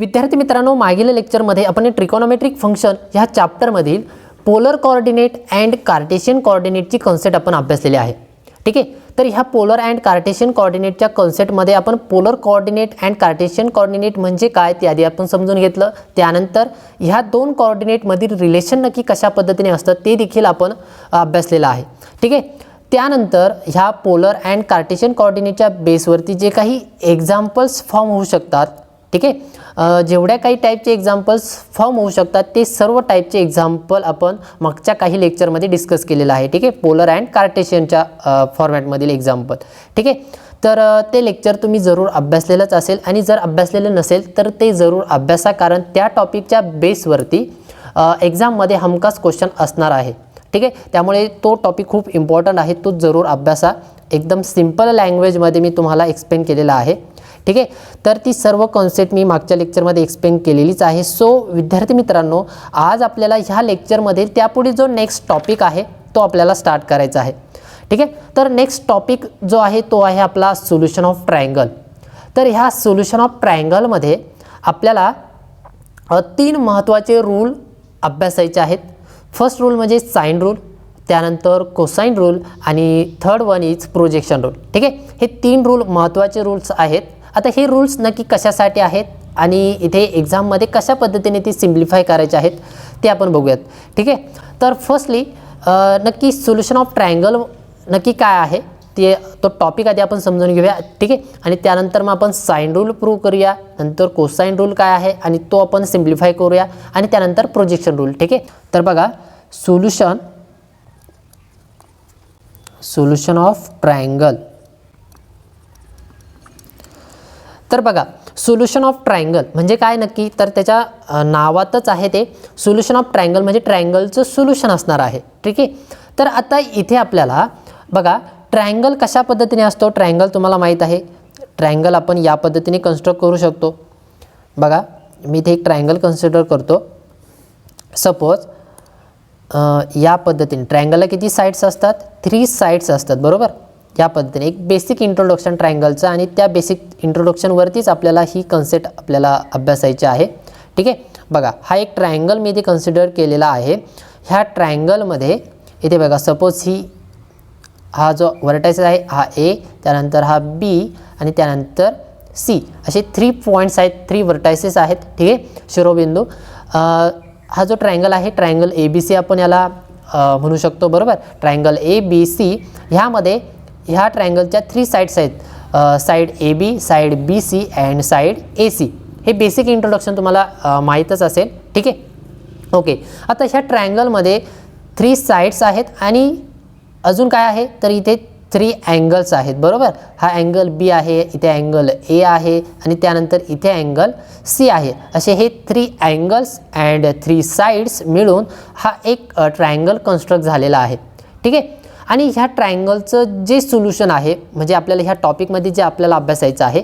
विद्यार्थी मित्रांनो, मागील लेक्चरमध्ये आपण ट्रिकोनोमेट्रिक फंक्शन ह्या चॅप्टरमधील पोलर कोऑर्डिनेट अँड कार्टेशियन कोऑर्डिनेटची कन्सेप्ट आपण अभ्यासलेली आहे. ठीक आहे, तर ह्या पोलर अँड कार्टेशियन कोऑर्डिनेटच्या कन्सेप्टमध्ये आपण polar coordinate and cartesian coordinate म्हणजे काय ते आधी आपण समजून घेतलं. त्यानंतर ह्या दोन कोऑर्डिनेटमधील रिलेशन नक्की कशा पद्धतीने असतं ते देखील आपण अभ्यासलेलं आहे. ठीक आहे, त्यानंतर ह्या पोलर अँड कार्टेशियन कोऑर्डिनेटच्या बेसवरती जे काही एक्झाम्पल्स फॉर्म होऊ शकतात, ठीक आहे, जेवढ्या काही टाईपचे एक्झाम्पल्स फॉर्म होऊ शकतात ते सर्व टाईपचे एक्झाम्पल आपण मागच्या काही लेक्चरमध्ये डिस्कस केलेलं आहे. ठीक आहे, पोलर अँड कार्टेशियनच्या फॉर्मॅटमधील एक्झाम्पल. ठीक आहे, तर ते लेक्चर तुम्ही जरूर अभ्यासलेलंच असेल आणि जर अभ्यासलेलं नसेल तर ते जरूर अभ्यासा, कारण त्या टॉपिकच्या बेसवरती एक्झाममध्ये हमखास क्वेश्चन असणार आहे. ठीक आहे, त्यामुळे तो टॉपिक खूप इम्पॉर्टंट आहे, तो जरूर अभ्यासा. एकदम सिम्पल लँग्वेजमध्ये मी तुम्हाला एक्सप्लेन केलेला आहे. ठीक आहे, तर ती सर्व कॉन्सेप्ट मी मागच्या लेक्चरमध्ये एक्सप्लेन केलेलीच आहे. सो विद्यार्थी मित्रांनो, आज आपल्याला ह्या लेक्चरमध्ये त्यापुढे जो नेक्स्ट टॉपिक आहे तो आपल्याला स्टार्ट करायचा आहे. ठीक आहे, तर नेक्स्ट टॉपिक जो आहे तो आहे आपला सोल्युशन ऑफ ट्रायंगल. तर ह्या सोल्युशन ऑफ ट्रायंगलमध्ये आपल्याला 3 महत्त्वाचे रूल अभ्यासायचे आहेत. फर्स्ट रूल म्हणजे साइन रूल, त्यानंतर कोसाइन रूल आणि third one is projection rule. ठीक आहे, हे 3 रूल महत्त्वाचे रूल्स आहेत. आता हे रूल्स नक्की कशासाठी आहेत आणि इथे एक्झाममध्ये कशा पद्धतीने ते सिम्प्लिफाय करायचे आहेत ते आपण बघूयात. ठीक आहे, तर फर्स्टली नक्की सोल्युशन ऑफ ट्रायंगल नक्की काय आहे ते तो टॉपिक आधी आपण समजून घेऊया. ठीक आहे, आणि त्यानंतर मग आपण साइन रूल प्रूव्ह करूया, नंतर कोसाइन रूल काय आहे आणि तो आपण सिम्प्लिफाय करूया, आणि त्यानंतर प्रोजेक्शन रूल. ठीक आहे, तर बघा सोल्युशन ऑफ ट्रायंगल. तर बघा, सोल्युशन ऑफ ट्रायंगल म्हणजे काय नक्की, तर त्याच्या नावातच आहे ते सोल्युशन ऑफ ट्रायंगल म्हणजे ट्रायंगलचं सोल्युशन असणार आहे. ठीक आहे, तर आता इथे आपल्याला बघा ट्रायंगल कशा पद्धतीने असतो. ट्रायंगल तुम्हाला माहीत आहे, ट्रायंगल आपण या पद्धतीने कन्स्ट्रक्ट करू शकतो. बघा मी इथे एक ट्रायंगल कन्सिडर करतो. सपोज या पद्धतीने ट्रायंगलला किती साईड्स असतात, 3 साईड्स असतात, बरोबर. या पद्धतीने एक बेसिक इंट्रोडक्शन ट्रायंगलचं, आणि त्या बेसिक इंट्रोडक्शनवरतीच आपल्याला ही कन्सेप्ट आपल्याला अभ्यासायची आहे. ठीक आहे, बघा हा एक ट्रायंगल मी इथे कन्सिडर केलेला आहे. ह्या ट्रायंगलमध्ये इथे बघा सपोज हा जो व्हर्टायसेस आहे हा ए, त्यानंतर हा बी आणि त्यानंतर सी, असे 3 पॉईंट्स आहेत, 3 व्हर्टायसेस आहेत. ठीक आहे, शिरोबिंदू. हा जो ट्रायंगल आहे ट्रायंगल ABC आपण याला म्हणू शकतो, बरोबर. ट्रायंगल ABC ह्यामध्ये ह्या ट्रायंगलच्या 3 साईड्स आहेत, side AB, side BC and side AC. हे बेसिक इंट्रोडक्शन तुम्हाला माहीतच असेल. ठीक आहे, ओके. आता ह्या ट्रायंगलमध्ये 3 साईड्स आहेत आणि अजून काय आहे तर इथे 3 अँगल्स आहेत, बरोबर. हा अँगल B आहे, इथे अँगल A आहे आणि त्यानंतर इथे अँगल C आहे. असे हे 3 अँगल्स अँड 3 साईड्स मिळून हा एक ट्रायंगल कन्स्ट्रक्ट झालेला आहे. ठीक आहे, आणि ह्या ट्रायंगलचं जे सोल्युशन आहे म्हणजे आपल्याला ह्या टॉपिकमध्ये जे आपल्याला अभ्यासायचं आहे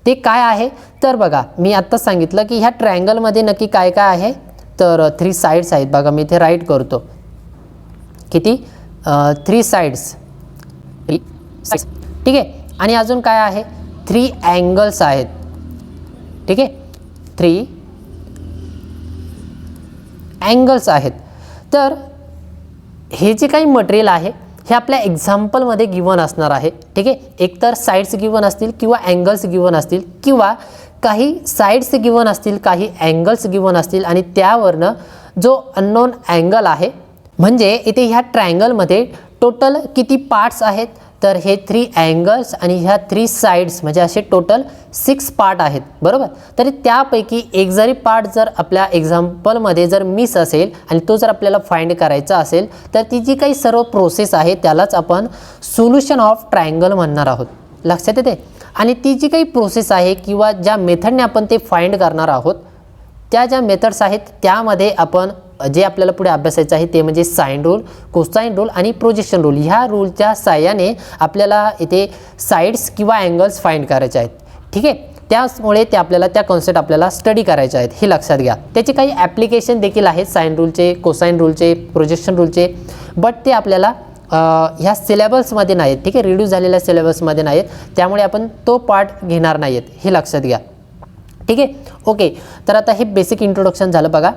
ते काय आहे, तर बघा मी आत्ताच सांगितलं की ह्या ट्रायंगलमध्ये नक्की काय काय आहे, तर 3 साईड्स आहेत. बघा मी इथे राईट करतो, किती 3 साईड्स. ठीक आहे, आणि अजून काय आहे 3 अँगल्स आहेत. ठीक आहे, 3 अँगल्स आहेत. तर हे जे काही मटेरियल आहे हे आपल्या एक्झाम्पलमध्ये गिवन असणार आहे. ठीक आहे, एकतर साईड्स गिवन असतील किंवा अँगल्स गिवन असतील, किंवा काही साईड्स गिवन असतील, काही अँगल्स गिवन असतील, आणि त्यावरनं जो अननोन अँगल आहे. म्हणजे इथे ह्या ट्रायंगलमध्ये टोटल किती पार्ट्स आहेत, तर हे 3 अँगल्स आणि ह्या 3 साईड्स म्हणजे असे टोटल 6 पार्ट आहेत, बरोबर. तरी त्यापैकी एक जरी पार्ट जर आपल्या एक्झाम्पलमध्ये जर मिस असेल आणि तो जर आपल्याला फाइंड करायचा असेल तर ती जी काही सर्व प्रोसेस आहे त्यालाच आपण सोल्युशन ऑफ ट्रायंगल म्हणणार आहोत. लक्षात येते. आणि ती जी काही प्रोसेस आहे किंवा ज्या मेथडने आपण ते फाइंड करणार आहोत त्या ज्या मेथड्स आहेत त्यामध्ये आपण जे आपल्याला पुढे अभ्यासायचं आहे ते म्हणजे साइन रूल, कोसाइन रूल आणि प्रोजेक्शन रूल. ह्या रूलच्या साहाय्याने आपल्याला इथे साईड्स किंवा अँगल्स फाइंड करायचे आहेत. ठीक आहे, त्यामुळे ते आपल्याला त्या कॉन्सेप्ट आपल्याला स्टडी करायचे आहेत, हे लक्षात घ्या. त्याचे काही ॲप्लिकेशन देखील आहेत साइन रूलचे, कोसाइन रूलचे, प्रोजेक्शन रूलचे, बट ते आपल्याला ह्या सिलेबसमध्ये नाहीत. ठीक आहे, रिड्यूस झालेल्या सिलेबसमध्ये नाहीत, त्यामुळे आपण तो पार्ट घेणार नाहीत, हे लक्षात घ्या. ठीक आहे. ओके, तर आता हे बेसिक इंट्रोडक्शन झालं. बघा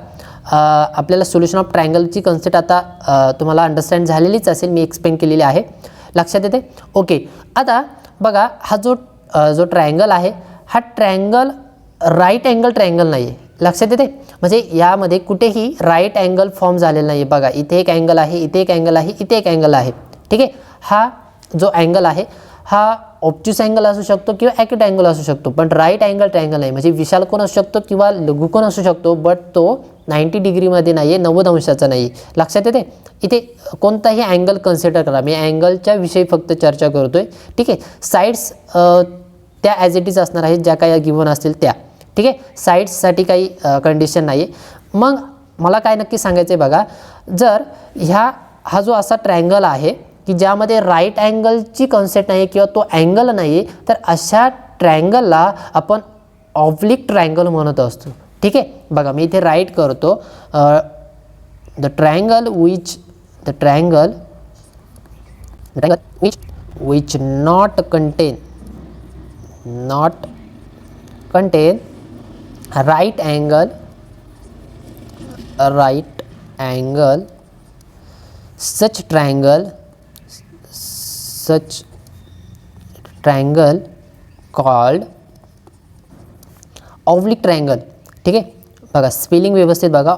आपल्याला सोल्युशन ऑफ ट्रायंगलची कन्सेप्ट आता तुम्हाला अंडरस्टँड झालेलीच असेल, मी एक्सप्लेन केलेली आहे, लक्षात येते. ओके, आता बघा हा जो ट्रायंगल आहे हा ट्रायंगल राईट अँगल ट्रायंगल नाही आहे, लक्षात येते. म्हणजे यामध्ये कुठेही राईट अँगल फॉर्म झालेला नाही आहे. बघा इथे एक अँगल आहे, इथे एक अँगल आहे, इथे एक अँगल आहे, ठीक आहे. हा जो अँगल आहे हा ऑब्ट्यूस अँगल असू शकतो किंवा ॲक्यूट अँगल असू शकतो, पण राईट अँगल ट्रायंगल नाही. म्हणजे विशाल कोण असू शकतो किंवा लघुकोन असू शकतो, बट तो 90 डिग्रीमध्ये नाही आहे, 90 अंशाचा नाही आहे, लक्षात येते. इथे कोणताही अँगल कन्सिडर करा, मी अँगलच्या विषयी फक्त चर्चा करतो आहे, ठीक आहे. साईड्स त्या ॲज इट इज असणार आहेत, ज्या काही गिव्हन असतील त्या, ठीक आहे. साईड्ससाठी काही कंडिशन नाही आहे. मग मला काय नक्की सांगायचं आहे बघा, जर हा जो असा ट्रायंगल आहे की ज्यामध्ये राईट अँगलची कन्सेप्ट नाही किंवा तो अँगल नाही आहे, तर अशा ट्रायंगलला आपण ऑब्लिक ट्रायंगल म्हणत असतो, ठीक आहे. बघा मी इथे राईट करतो, the triangle which not contain right angle such triangle called oblique triangle, ठीक आहे. बघा स्पेलिंग व्यवस्थित बघा,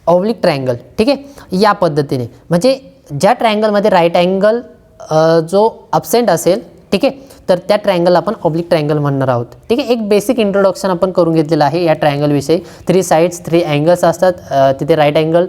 ऑब्लिक ट्रायंगल, ठीक आहे. या पद्धतीने म्हणजे ज्या ट्रायंगलमध्ये राईट अँगल जो अब्सेंट असेल, ठीक आहे, तर त्या ट्रायंगलला आपण ऑब्लिक ट्रायंगल म्हणणार आहोत, ठीक आहे. एक बेसिक इंट्रोडक्शन आपण करून घेतलेलं आहे या ट्रायंगलविषयी. 3 साईड्स 3 अँगल्स असतात, तिथे राईट अँगल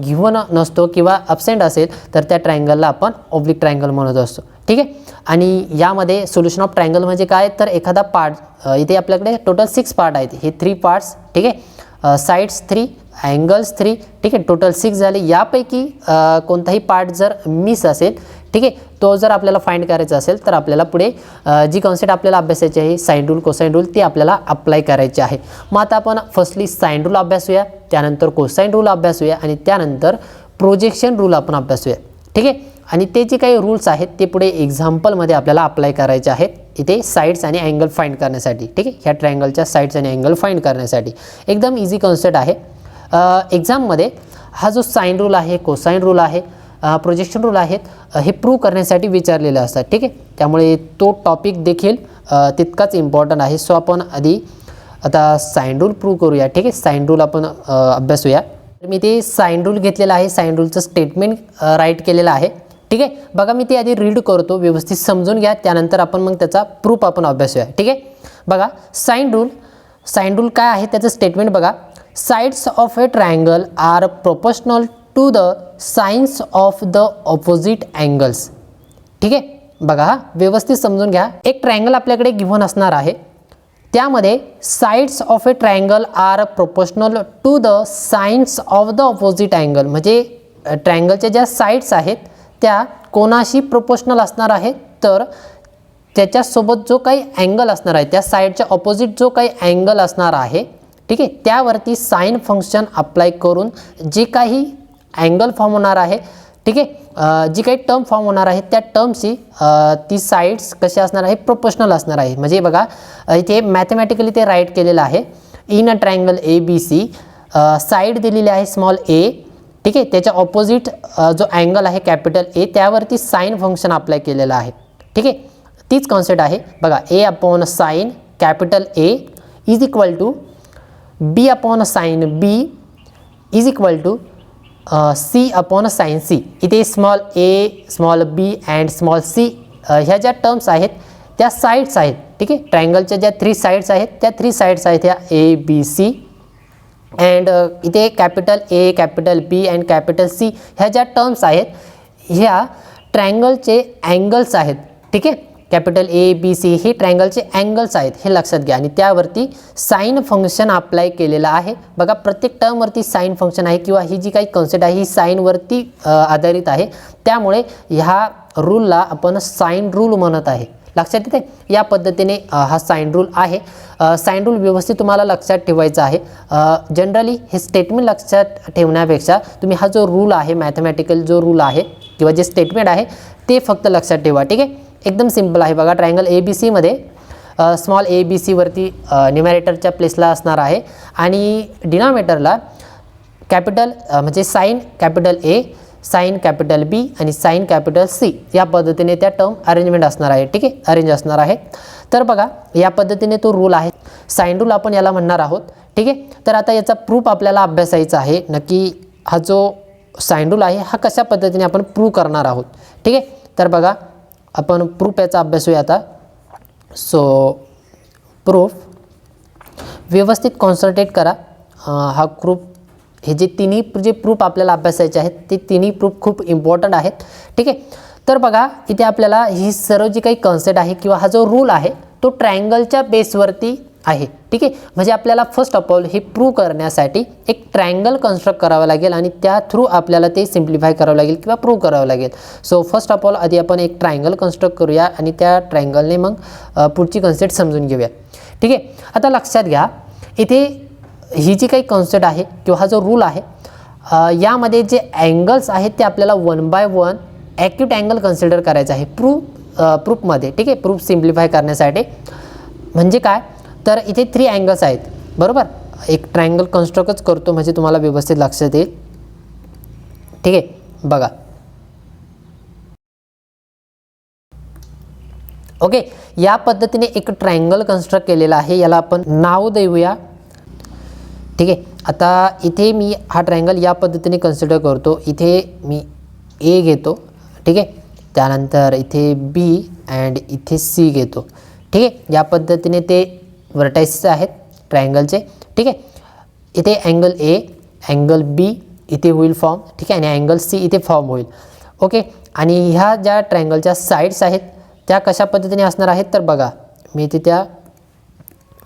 गिव्हन नसतो किंवा अब्सेंट असेल तर त्या ट्रायंगलला आपण ऑब्लिक ट्रायंगल म्हणत असतो, ठीक आहे. आणि यामध्ये सोल्युशन ऑफ ट्रायंगल म्हणजे काय, तर एखादा पार्ट, इथे आपल्याकडे टोटल 6 पार्ट आहेत, हे 3 पार्ट्स, ठीक आहे. साईड्स 3 अँगल्स 3, ठीक आहे, टोटल 6 झाले. यापैकी कोणताही पार्ट जर मिस असेल, ठीक आहे, तो जर आपल्याला फाइंड करायचा असेल तर आपल्याला पुढे जी कॉन्सेप्ट आपल्याला अभ्यासायची आहे साइन रूल कोसाइन रूल ती आपल्याला अप्लाय करायची आहे. मग आता आपण फर्स्टली साइन रूल अभ्यासूया, त्यानंतर कोसाइन रूल अभ्यासूया आणि त्यानंतर प्रोजेक्शन रूल आपण अभ्यासूया, ठीक आहे. आणि ते जे काही रूल्स आहेत ते पुढे एक्झाम्पलमध्ये आपल्याला अप्लाय करायचे आहेत इथे साईड्स आणि अँगल फाइंड करण्यासाठी, ठीक आहे. ह्या ट्रायंगलच्या साईड्स आणि अँगल फाइंड करण्यासाठी एकदम इझी कॉन्सेप्ट आहे. एक्झाममध्ये हा जो साइन रूल आहे, कोसाइन रूल आहे, प्रोजेक्शन रूल आहेत, हे प्रूव्ह करण्यासाठी विचारलेले असतात, ठीक आहे. त्यामुळे तो टॉपिक देखील तितकाच इम्पॉर्टंट आहे. सो आपण आधी आता साइन रूल प्रूव्ह करूया, ठीक आहे. साइन रूल आपण अभ्यासूया. मी ते साइन रूल घेतलेला आहे, साइन रूलचं स्टेटमेंट राईट केलेलं आहे, ठीक आहे. बघा मी ते आधी रीड करतो, व्यवस्थित समजून घ्या, त्यानंतर आपण मग त्याचा प्रूफ आपण अभ्यासूया, ठीक आहे. बघा साइन रूल काय आहे त्याचं स्टेटमेंट बघा. Sides of a triangle are proportional to the sines of the opposite angles, ठीक आहे. बघा हा व्यवस्थित समजून घ्या. एक ट्रायंगल आपल्याकडे गिव्हन असणार आहे, त्यामध्ये sides of a triangle are proportional to the sines of the opposite angle. म्हणजे ट्रायंगलच्या ज्या साइड्स आहेत त्या कोणाशी प्रोपोर्शनल असणार आहेत, तर त्याच्यासोबत जो काही अँगल असणार आहे त्या साइडच्या ऑपोजिट जो काही अँगल असणार आहे, ठीक आहे, त्यावरती साइन फंक्शन अप्लाय करून जे काही अँगल फॉर्म होणार आहे, ठीक आहे, जी काही टर्म फॉर्म होणार आहे त्या टर्मशी ती साइड्स कशी असणार आहे, प्रोपोर्शनल असणार आहे. म्हणजे बघा इथे मॅथमॅटिकली ते राईट केलेलं आहे. In a triangle ABC side दिलेली आहे स्मॉल a, ठीक आहे, त्याच्या ऑपोजिट जो अँगल आहे कॅपिटल A त्यावरती साइन फंक्शन अप्लाय केलेलं आहे, ठीक आहे. तीच कॉन्सेप्ट आहे बघा. A upon sine capital A is equal to B upon sine B is equal to C upon sine C. इथे small a, small b and small c ह्या ज्या टर्म्स आहेत त्या साइड्स आहेत, ठीक आहे. ट्रायंगलच्या ज्या 3 साइड्स आहेत त्या 3 साइड्स आहेत ह्या ABC अँड इथे capital A, capital B and capital C ह्या ज्या टर्म्स आहेत ह्या ट्रायंगलचे अँगल्स आहेत, ठीक आहे. कॅपिटल A, B, C हे ट्रायंगलचे अँगल्स आहेत हे लक्षात घ्या आणि त्यावरती साइन फंक्शन अप्लाय केलेलं आहे. बघा प्रत्येक टर्मवरती साइन फंक्शन आहे किंवा ही जी काही कॉन्सेप्ट आहे ही साइनवरती आधारित आहे, त्यामुळे ह्या रूलला आपण साइन रूल म्हणत आहे, लक्षात येते. या पद्धतीने हा साइन रूल आहे. साइन रूल व्यवस्थित तुम्हाला लक्षात ठेवायचा आहे. जनरली हे स्टेटमेंट लक्षात ठेवण्यापेक्षा तुम्ही हा जो रूल आहे, मॅथमॅटिकल जो रूल आहे किंवा जे स्टेटमेंट आहे ते फक्त लक्षात ठेवा, ठीक आहे. एकदम सिंपल आहे. बघा ट्रायंगल ABC मध्ये स्मॉल ए बी सीवरती न्युमरेटरच्या प्लेसला असणार आहे आणि डिनॉमिनेटरला कॅपिटल म्हणजे sine capital A, sine capital B आणि साइन कॅपिटल सी या पद्धतीने त्या टर्म अरेंजमेंट असणार आहे. ठीक आहे, अरेंज असणार आहे. तर बघा या पद्धतीने तो रूल आहे, साइन रूल आपण याला म्हणणार आहोत. ठीक आहे, तर आता याचा प्रूफ आपल्याला अभ्यासायचा आहे. नक्की हा जो साइन रूल आहे हा कशा पद्धतीने आपण प्रूव्ह करणार आहोत. ठीक आहे, तर बघा आपण प्रूफ याचा अभ्यासूया आता. सो प्रूफ व्यवस्थित कॉन्सन्ट्रेट करा. हा प्रूफ हे जे तिन्ही जे प्रूफ आपल्याला अभ्यासायचे आहेत ते तिन्ही प्रूफ खूप इम्पॉर्टंट आहेत. ठीक आहे, तर बघा इथे आपल्याला ही सर्व जी काही कन्सेप्ट आहे किंवा हा जो रूल आहे तो ट्रायंगलच्या बेसवरती आहे. ठीक आहे, म्हणजे आपल्याला फर्स्ट ऑफ ऑल हे प्रूव्ह करण्यासाठी एक ट्रायंगल कन्स्ट्रक्ट करावं लागेल आणि त्या थ्रू आपल्याला ते सिम्प्लिफाय करावं लागेल किंवा प्रूव्ह करावं लागेल. सो फर्स्ट ऑफ ऑल आधी आपण एक ट्रायंगल कन्स्ट्रक्ट करूया आणि त्या ट्रायंगलने मग पुढची कन्सेप्ट समजून घेऊया. ठीक आहे, आता लक्षात घ्या इथे ही जी काही कॉन्सेप्ट आहे किंवा हा जो रूल आहे यामध्ये जे अँगल्स आहेत ते आपल्याला 1/1 ॲक्यूट अँगल कन्सिडर करायचं आहे प्रूफमध्ये. ठीक आहे, प्रूफ सिम्प्लिफाय करण्यासाठी. म्हणजे काय तर इथे 3 अँगल्स आहेत बरोबर. एक ट्रायंगल कन्स्ट्रक्टच करतो म्हणजे तुम्हाला व्यवस्थित लक्षात येईल. ठीक आहे, बघा ओके या पद्धतीने एक ट्रायंगल कन्स्ट्रक्ट केलेला आहे. याला आपण नाव देऊया. ठीक आहे, आता इथे मी हा ट्रायंगल या पद्धतीने कन्सिडर करतो. इथे मी ए घेतो. ठीक आहे, त्यानंतर इथे बी अँड इथे सी घेतो. ठीक आहे, या पद्धतीने ते व्हर्टाइसेस आहेत ट्रायंगलचे. ठीक आहे, इथे अँगल ए, अँगल बी इथे होईल फॉर्म. ठीक आहे, आणि अँगल सी इथे फॉर्म होईल. ओके, आणि ह्या ज्या ट्रायंगलच्या साईड्स आहेत त्या कशा पद्धतीने असणार आहेत तर बघा मी इथे त्या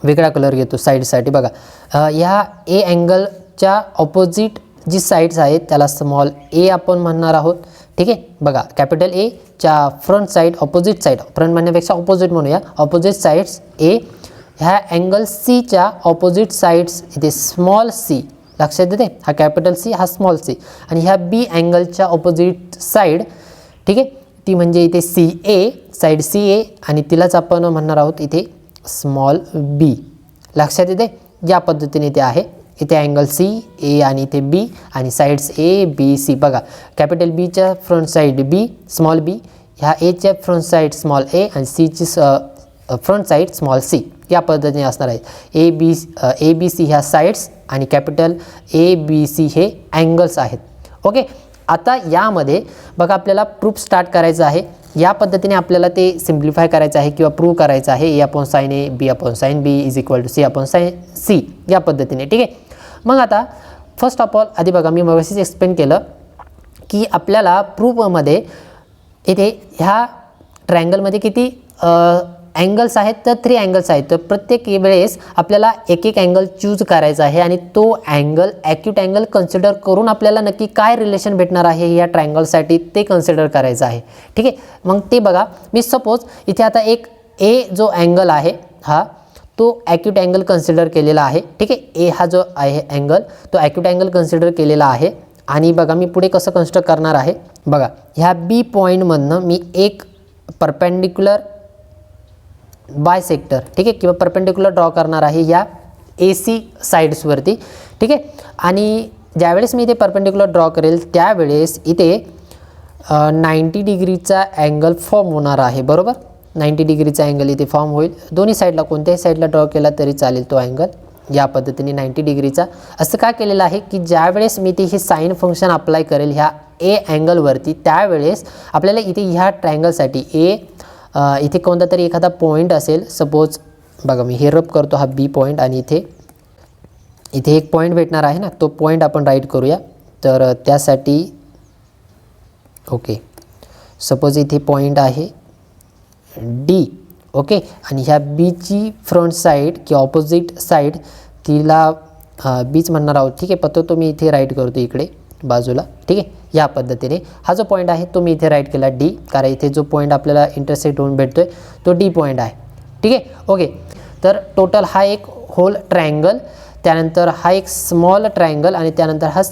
वेगळा कलर घेतो साईडसाठी. बघा ह्या ए अँगलच्या ऑपोजिट जी साईड्स आहेत त्याला स्मॉल ए आपण म्हणणार आहोत. ठीक आहे, बघा कॅपिटल एच्या front side opposite side, front म्हणण्यापेक्षा ऑपोजिट म्हणूया, ऑपोजिट साईड्स ए. ह्या अँगल सीच्या ऑपोजिट साईड्स इथे स्मॉल सी, लक्षात येते हा कॅपिटल सी हा स्मॉल सी. आणि ह्या बी अँगलच्या ऑपोजिट साईड ठीक आहे ती म्हणजे इथे सी ए, साईड सी ए आणि तिलाच आपण म्हणणार आहोत इथे स्मॉल बी. लक्षात येते या पद्धतीने ते आहे. इथे अँगल सी ए आणि इथे बी आणि साईड्स ए बी सी. बघा कॅपिटल बीच्या फ्रंट साईड बी स्मॉल बी, ह्या एच्या फ्रंट साईड स्मॉल ए आणि सीची फ्रंट साईड स्मॉल सी या पद्धतीने असणार आहे. ए बी सी ह्या साईड्स आणि कॅपिटल ए बी सी हे अँगल्स आहेत. ओके, आता यामध्ये बघा आपल्याला प्रूफ स्टार्ट करायचं आहे. या पद्धतीने आपल्याला ते सिम्प्लिफाय करायचं आहे किंवा प्रूव्ह करायचं आहे. A upon sine A, B upon sine B is equal to C upon sine C या पद्धतीने. ठीक आहे, मग आता फर्स्ट ऑफ ऑल आधी बघा मी मगाशीच एक्सप्लेन केलं की आपल्याला प्रूफमध्ये इथे ह्या ट्रायंगलमध्ये किती अँगल्स आहेत तर 3 अँगल्स आहेत. तर प्रत्येक वेळेस आपल्याला एक एक अँगल चूज करायचा आहे आणि तो अँगल ॲक्यूट अँगल कन्सिडर करून आपल्याला नक्की काय रिलेशन भेटणार आहे या ट्रायंगलसाठी ते कन्सिडर करायचं आहे. ठीक आहे, मग ते बघा मी सपोज इथे आता एक ए जो अँगल आहे हा तो ॲक्यूट अँगल कन्सिडर केलेला आहे. ठीक आहे, ए हा जो आहे अँगल तो ॲक्यूट अँगल कन्सिडर केलेला आहे. आणि बघा मी पुढे कसं कन्स्ट्रक्ट करणार आहे. बघा ह्या बी पॉईंटमधनं मी एक परपेंडिक्युलर बायसेक्टर ठीक आहे किंवा परपेंडिक्युलर ड्रॉ करणार आहे या ए सी साईड्सवरती. ठीक आहे, आणि ज्यावेळेस मी इथे परपेंडिक्युलर ड्रॉ करेल त्यावेळेस इथे 90 डिग्रीचा अँगल फॉर्म होणार आहे बरोबर. 90 डिग्रीचा अँगल इथे फॉर्म होईल. दोन्ही साईडला कोणत्याही साईडला ड्रॉ केला तरी चालेल तो अँगल या पद्धतीने 90 डिग्रीचा. असं का केलेलं आहे की ज्यावेळेस मी ते हे साइन फंक्शन अप्लाय करेल ह्या ए अँगलवरती त्यावेळेस आपल्याला इथे ह्या ट्रायंगलसाठी इथे कोणता तरी एखादा पॉईंट असेल. सपोज बघा मी हे रब करतो हा बी पॉईंट आणि इथे एक पॉईंट भेटणार आहे ना, तो पॉईंट आपण राईट करूया. तर त्यासाठी ओके सपोज इथे पॉईंट आहे डी. ओके, आणि ह्या बीची फ्रंट साईड किंवा ऑपोजिट साईड तिला बीच म्हणणार आहोत. ठीक आहे, पत्तो तो मी इथे राईट करतो इकडे बाजूला. ठीक आहे, या पद्धतीने हा जो पॉईंट आहे तो मी इथे राईट केला डी, कारण इथे जो पॉईंट आपल्याला इंटरसेक्ट होऊन भेटतोय तो डी पॉईंट आहे. ठीक आहे, ओके तर टोटल हा एक होल ट्रायंगल, त्यानंतर हा एक स्मॉल ट्रायंगल आणि त्यानंतर हा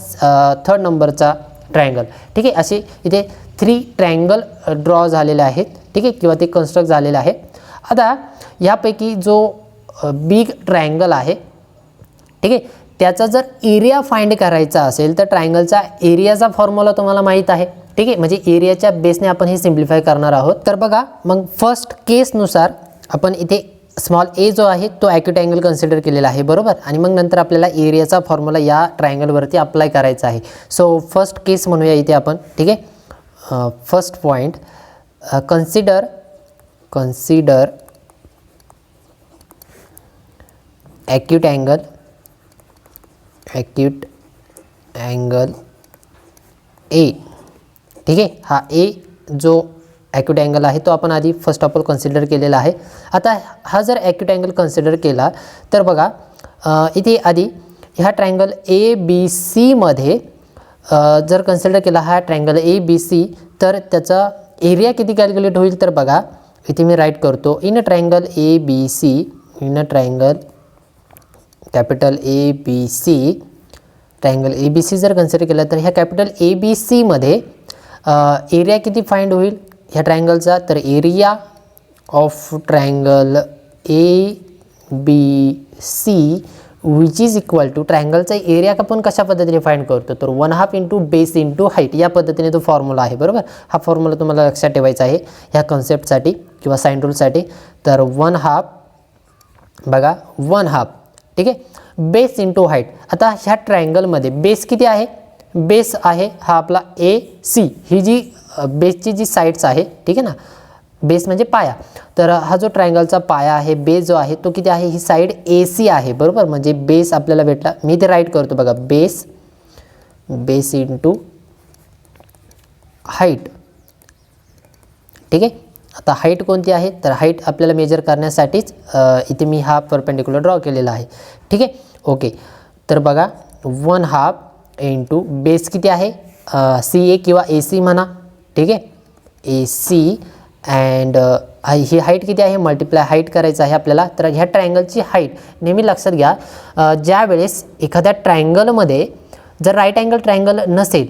3rd नंबरचा ट्रायंगल. ठीक आहे, असे इथे 3 ट्रायंगल ड्रॉ झालेले आहेत. ठीक आहे, किंवा ते कन्स्ट्रक्ट झालेले आहे. आता यापैकी जो बिग ट्रायंगल आहे, ठीक आहे, त्याचा जर एरिया फाइंड करायचा असेल तर ट्रायंगलचा एरियाचा फॉर्म्युला तुम्हाला माहीत आहे, ठीक आहे, म्हणजे एरियाच्या बेसने आपण हे सिम्प्लिफाय करणार आहोत. तर बघा मग फर्स्ट केसनुसार आपण इथे स्मॉल ए जो आहे तो ॲक्यूट अँगल कन्सिडर केलेला आहे, बरोबर, आणि मग नंतर आपल्याला एरियाचा फॉर्म्युला या ट्रायंगलवरती अप्लाय करायचा आहे. सो फर्स्ट केस म्हणूया इथे आपण, ठीक आहे. First point, consider acute angle A, ठीक आहे. हा ए जो ॲक्यूट अँगल आहे तो आपण आधी फर्स्ट ऑफ ऑल कन्सिडर केलेला आहे. आता हा जर ॲक्यूट अँगल कन्सिडर केला तर बघा इथे आधी ह्या ट्रायंगल ए बी सीमध्ये जर कन्सिडर केला हा ट्रायंगल ए बी सी, तर त्याचा एरिया किती कॅल्क्युलेट होईल. तर बघा इथे मी राईट करतो, in triangle A B C, in triangle capital A B C, triangle A B C जर कन्सिडर केला तर ह्या कॅपिटल ए बी सीमध्ये एरिया किती फाइंड होईल ह्या ट्रायंगलचा. तर area of triangle A B C which is equal to, ट्रायंगलचा एरिया आपण कशा पद्धतीने फाइंड करतो तर 1/2 इंटू बेस इंटू हाईट, या पद्धतीने तो फॉर्म्युला आहे, बरोबर. हा फॉर्म्युला तुम्हाला लक्षात ठेवायचा आहे ह्या कन्सेप्टसाठी किंवा साइन रूलसाठी. तर 1/2 बघा 1/2, ठीक आहे, बेस इंटू हाईट. आता ह्या ट्रायंगलमध्ये बेस किती आहे, बेस आहे हा आपला ए सी, ही जी बेसची जी साईड्स आहे, ठीक आहे ना, बेस म्हणजे पाया. तर हा जो ट्रायंगलचा पाया आहे, बेस जो आहे तो किती आहे, ही साईड ए सी आहे, बरोबर. म्हणजे बेस आपल्याला भेटला, मी ते राईट करतो बघा, बेस इंटू हाईट, ठीक आहे. आता हाईट कोणती आहे तर हाईट आपल्याला मेजर करण्यासाठीच इथे मी हा परपेंडिक्युलर ड्रॉ केलेला आहे, ठीक आहे. ओके, तर बघा 1/2 इंटू बेस किती आहे सी ए किंवा ए सी म्हणा, ठीक आहे, ए सी, अँड ही हाईट किती आहे, मल्टिप्लाय हाईट करायचं आहे आपल्याला. तर ह्या ट्रायंगलची हाईट नेहमी लक्षात घ्या, ज्या वेळेस एखाद्या ट्रायंगलमध्ये जर राईट अँगल ट्रायंगल नसेल,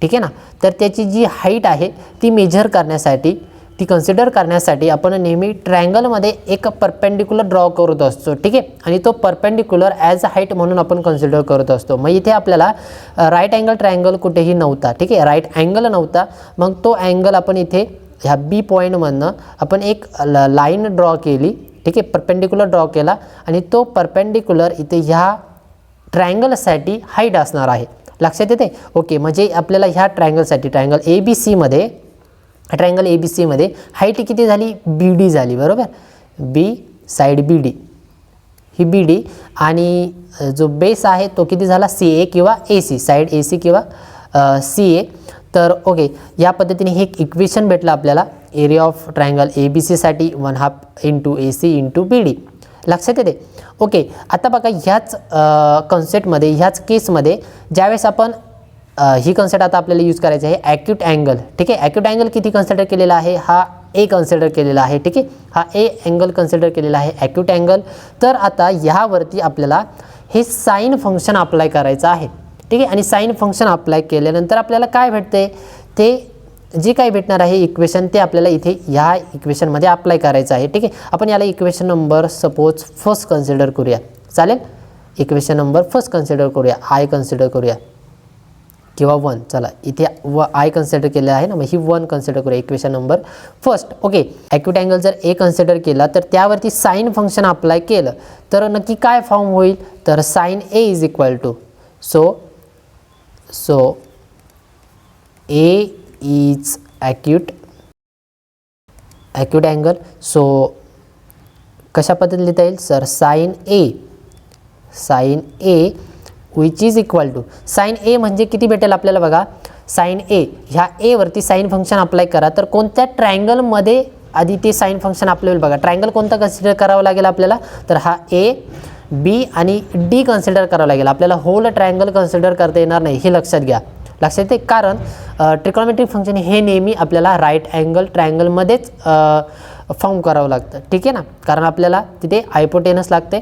ठीक आहे ना, तर त्याची जी हाईट आहे ती मेजर करण्यासाठी, ती कन्सिडर करण्यासाठी आपण नेहमी ट्रायंगलमध्ये एक परपेंडिक्युलर ड्रॉ करत असतो, ठीक आहे, आणि तो परपेंडिक्युलर ॲज अ हाईट म्हणून आपण कन्सिडर करत असतो. मग इथे आपल्याला राईट अँगल ट्रायंगल कुठेही नव्हता, ठीक आहे, राईट अँगल नव्हता. मग तो अँगल आपण इथे ह्या बी पॉईंटमधनं आपण एक लाईन ड्रॉ केली, ठीक आहे, परपेंडिक्युलर ड्रॉ केला, आणि तो परपेंडिक्युलर इथे ह्या ट्रायंगलसाठी हाईट असणार आहे. लक्षात येते. ओके, म्हणजे आपल्याला ह्या ट्रायंगलसाठी ट्रायंगल ए बी सीमध्ये, ट्रायंगल ए बी सीमध्ये हाईट किती झाली, बी डी झाली, बरोबर. बी साईड बी डी, ही बी डी, आणि जो बेस आहे तो किती झाला, सी ए किंवा A C, side A C किंवा सी ए. तर ओके, या पद्धतीने हे एक इक्वेशन भेटलं आपल्याला area of triangle A B सीसाठी 1/2 into A C into B D. लक्षात येते. ओके, आता बघा ह्याच कन्सेप्टमध्ये, ह्याच केसमध्ये ज्यावेळेस आपण ही कन्सेप्ट आता आपल्याला यूज करायचं आहे ॲक्यूट अँगल, ठीक आहे. ॲक्यूट अँगल किती कन्सिडर केलेला आहे, हा ए कन्सिडर केलेला आहे, ठीक आहे, हा ए अँगल कन्सिडर केलेला आहे ॲक्यूट अँगल. तर आता ह्यावरती आपल्याला हे साइन फंक्शन अप्लाय करायचं आहे, ठीक आहे, आणि साइन फंक्शन अप्लाय केल्यानंतर आपल्याला काय भेटते, ते जे काही भेटणार आहे इक्वेशन ते आपल्याला इथे ह्या इक्वेशनमध्ये अप्लाय करायचं आहे, ठीक आहे. आपण याला equation number suppose first consider करूया, चालेल. इक्वेशन नंबर फर्स्ट कन्सिडर करूया, आय कन्सिडर करूया किंवा 1, चला इथे आय कन्सिडर केलं आहे ना, मग ही 1 कन्सिडर करूया, equation number first. Okay, acute angle जर ए कन्सिडर केला तर त्यावरती साइन फंक्शन अप्लाय केलं तर नक्की काय फॉर्म होईल, तर sine A is equal to, so A is acute angle. So कशा पद्धतीने लिहिता येईल sir, sine A which is equal to, sine A म्हणजे किती भेटेल आपल्याला बघा, साइन ए, ह्या ए वरती साइन फंक्शन अप्लाय करा. तर कोणत्या ट्रायंगलमध्ये आधी ते साइन फंक्शन अप्लाय होईल बघा, ट्रायंगल कोणता कन्सिडर करावं लागेल आपल्याला, तर हा ए बी आणि डी कन्सिडर करावं लागेल आपल्याला. होल ट्रायंगल कन्सिडर करता येणार नाही, हे लक्षात घ्या. लक्षात येते, कारण ट्रिकॉनॉमेट्रिक फंक्शन हे नेहमी आपल्याला राईट अँगल ट्रायंगलमध्येच फॉर्म करावं लागतं, ठीक आहे ना, कारण आपल्याला तिथे हायपोटेनस लागते,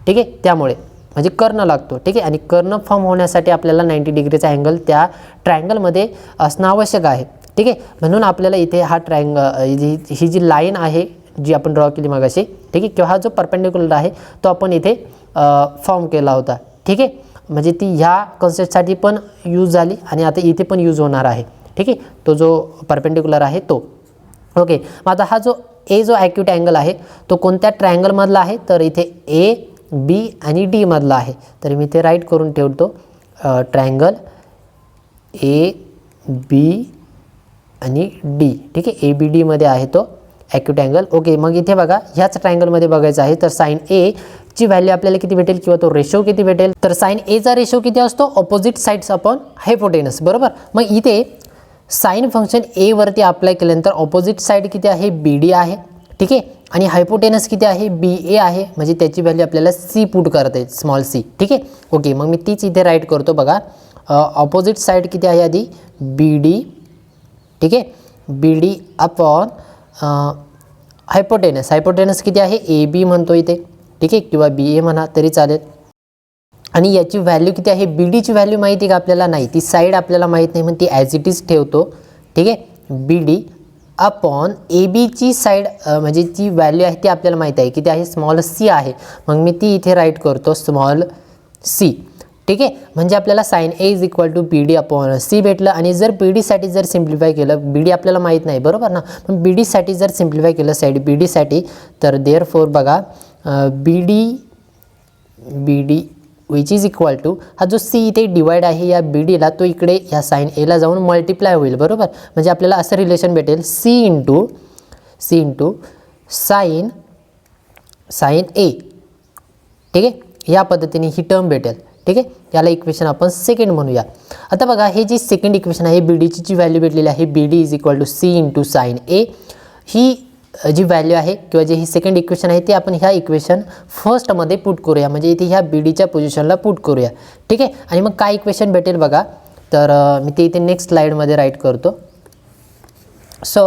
ठीक आहे, त्यामुळे म्हणजे कर्ण लागतो, ठीक आहे, आणि कर्ण फॉर्म होण्यासाठी आपल्याला 90 डिग्रीचा अँगल त्या ट्रायंगलमध्ये असणं आवश्यक आहे, ठीक आहे. म्हणून आपल्याला इथे हा ट्रायंगल, ही जी लाईन आहे जी आपण ड्रॉ केली मगाशी, ठीक आहे, किंवा हा जो परपेंडिक्युलर आहे तो आपण इथे फॉर्म केला होता, ठीक आहे, म्हणजे ती ह्या कन्सेप्टसाठी पण यूज झाली आणि आता इथे पण यूज होणार आहे, ठीक आहे, तो जो परपेंडिक्युलर आहे तो. ओके, मग आता हा जो ॲक्यूट अँगल आहे तो कोणत्या ट्रायंगलमधला आहे, तर इथे ए बी आणि डी मधला आहे. तर मी ते राईट करून ठेवतो, ट्रायंगल ए बी आणि डी, ठीक आहे, ए बी डी मध्ये आहे तो ॲक्यूट अँगल. ओके, मग इथे बघा ह्याच ट्रायंगलमध्ये बघायचं आहे, तर साइन ए ची व्हॅल्यू आपल्याला किती भेटेल किंवा तो रेशो किती भेटेल, तर साइन एचा रेशो किती असतो, ऑपोजिट साइड्स अपॉन हायपोटेनस, बरोबर. मग इथे साइन फंक्शन ए वरती अप्लाय केल्यानंतर ऑपोजिट साइड किती आहे, बी डी आहे, ठीक आहे, आणि हायपोटेनस किती आहे, बी ए आहे, म्हणजे त्याची व्हॅल्यू आपल्याला सी पुट करता येईल, स्मॉल सी, ठीक आहे. ओके, मग मी तीच इथे राईट करतो बघा, ऑपोजिट साइड किती आहे आधी, बी डी, ठीक आहे, बी डी अपॉन हायपोटेनस किती आहे, ए बी म्हणतो इथे, ठीक आहे, किंवा बी ए म्हणा तरी चालेल. आणि याची व्हॅल्यू किती आहे, बी डीची व्हॅल्यू माहिती का आपल्याला, नाही, ती साईड आपल्याला माहीत नाही, म्हणून ती ॲज इट इज ठेवतो, ठीक आहे. बी डी अपॉन ए बीची साईड म्हणजे जी व्हॅल्यू आहे ती आपल्याला माहीत आहे किती आहे, स्मॉल सी आहे, मग मी ती इथे राईट करतो, स्मॉल सी, ठीक आहे. म्हणजे आपल्याला sine A is equal to B D upon C भेटलं. आणि जर बी डीसाठी जर सिम्प्लिफाय केलं, बी डी आपल्याला माहीत नाही, बरोबर ना, पण बी डीसाठी जर सिम्प्लिफाय केलं साईड बी डीसाठी, तर देअर फोर बघा B D which is equal to, हा जो सी इथे डिवाइड आहे या बी डीला, तो इकडे ह्या साइन एला जाऊन मल्टिप्लाय होईल, बरोबर. म्हणजे आपल्याला असं रिलेशन भेटेल, सी इंटू साइन ए, ठीक आहे, या पद्धतीने ही टर्म भेटेल, ठीक आहे. याला इक्वेशन आपण सेकंड म्हणूया. आता बघा हे जी सेकंड इक्वेशन आहे, बी डीची जी व्हॅल्यू भेटलेली आहे, B D is equal to C into sine A, ही जी व्हॅल्यू आहे किंवा जे ही सेकंड इक्वेशन आहे ते आपण ह्या इक्वेशन फर्स्टमध्ये पुट करूया, म्हणजे इथे ह्या बी डीच्या पोझिशनला पुट करूया, ठीक आहे. आणि मग काय इक्वेशन भेटेल बघा, तर मी ते इथे नेक्स्ट स्लाईडमध्ये राईट करतो. सो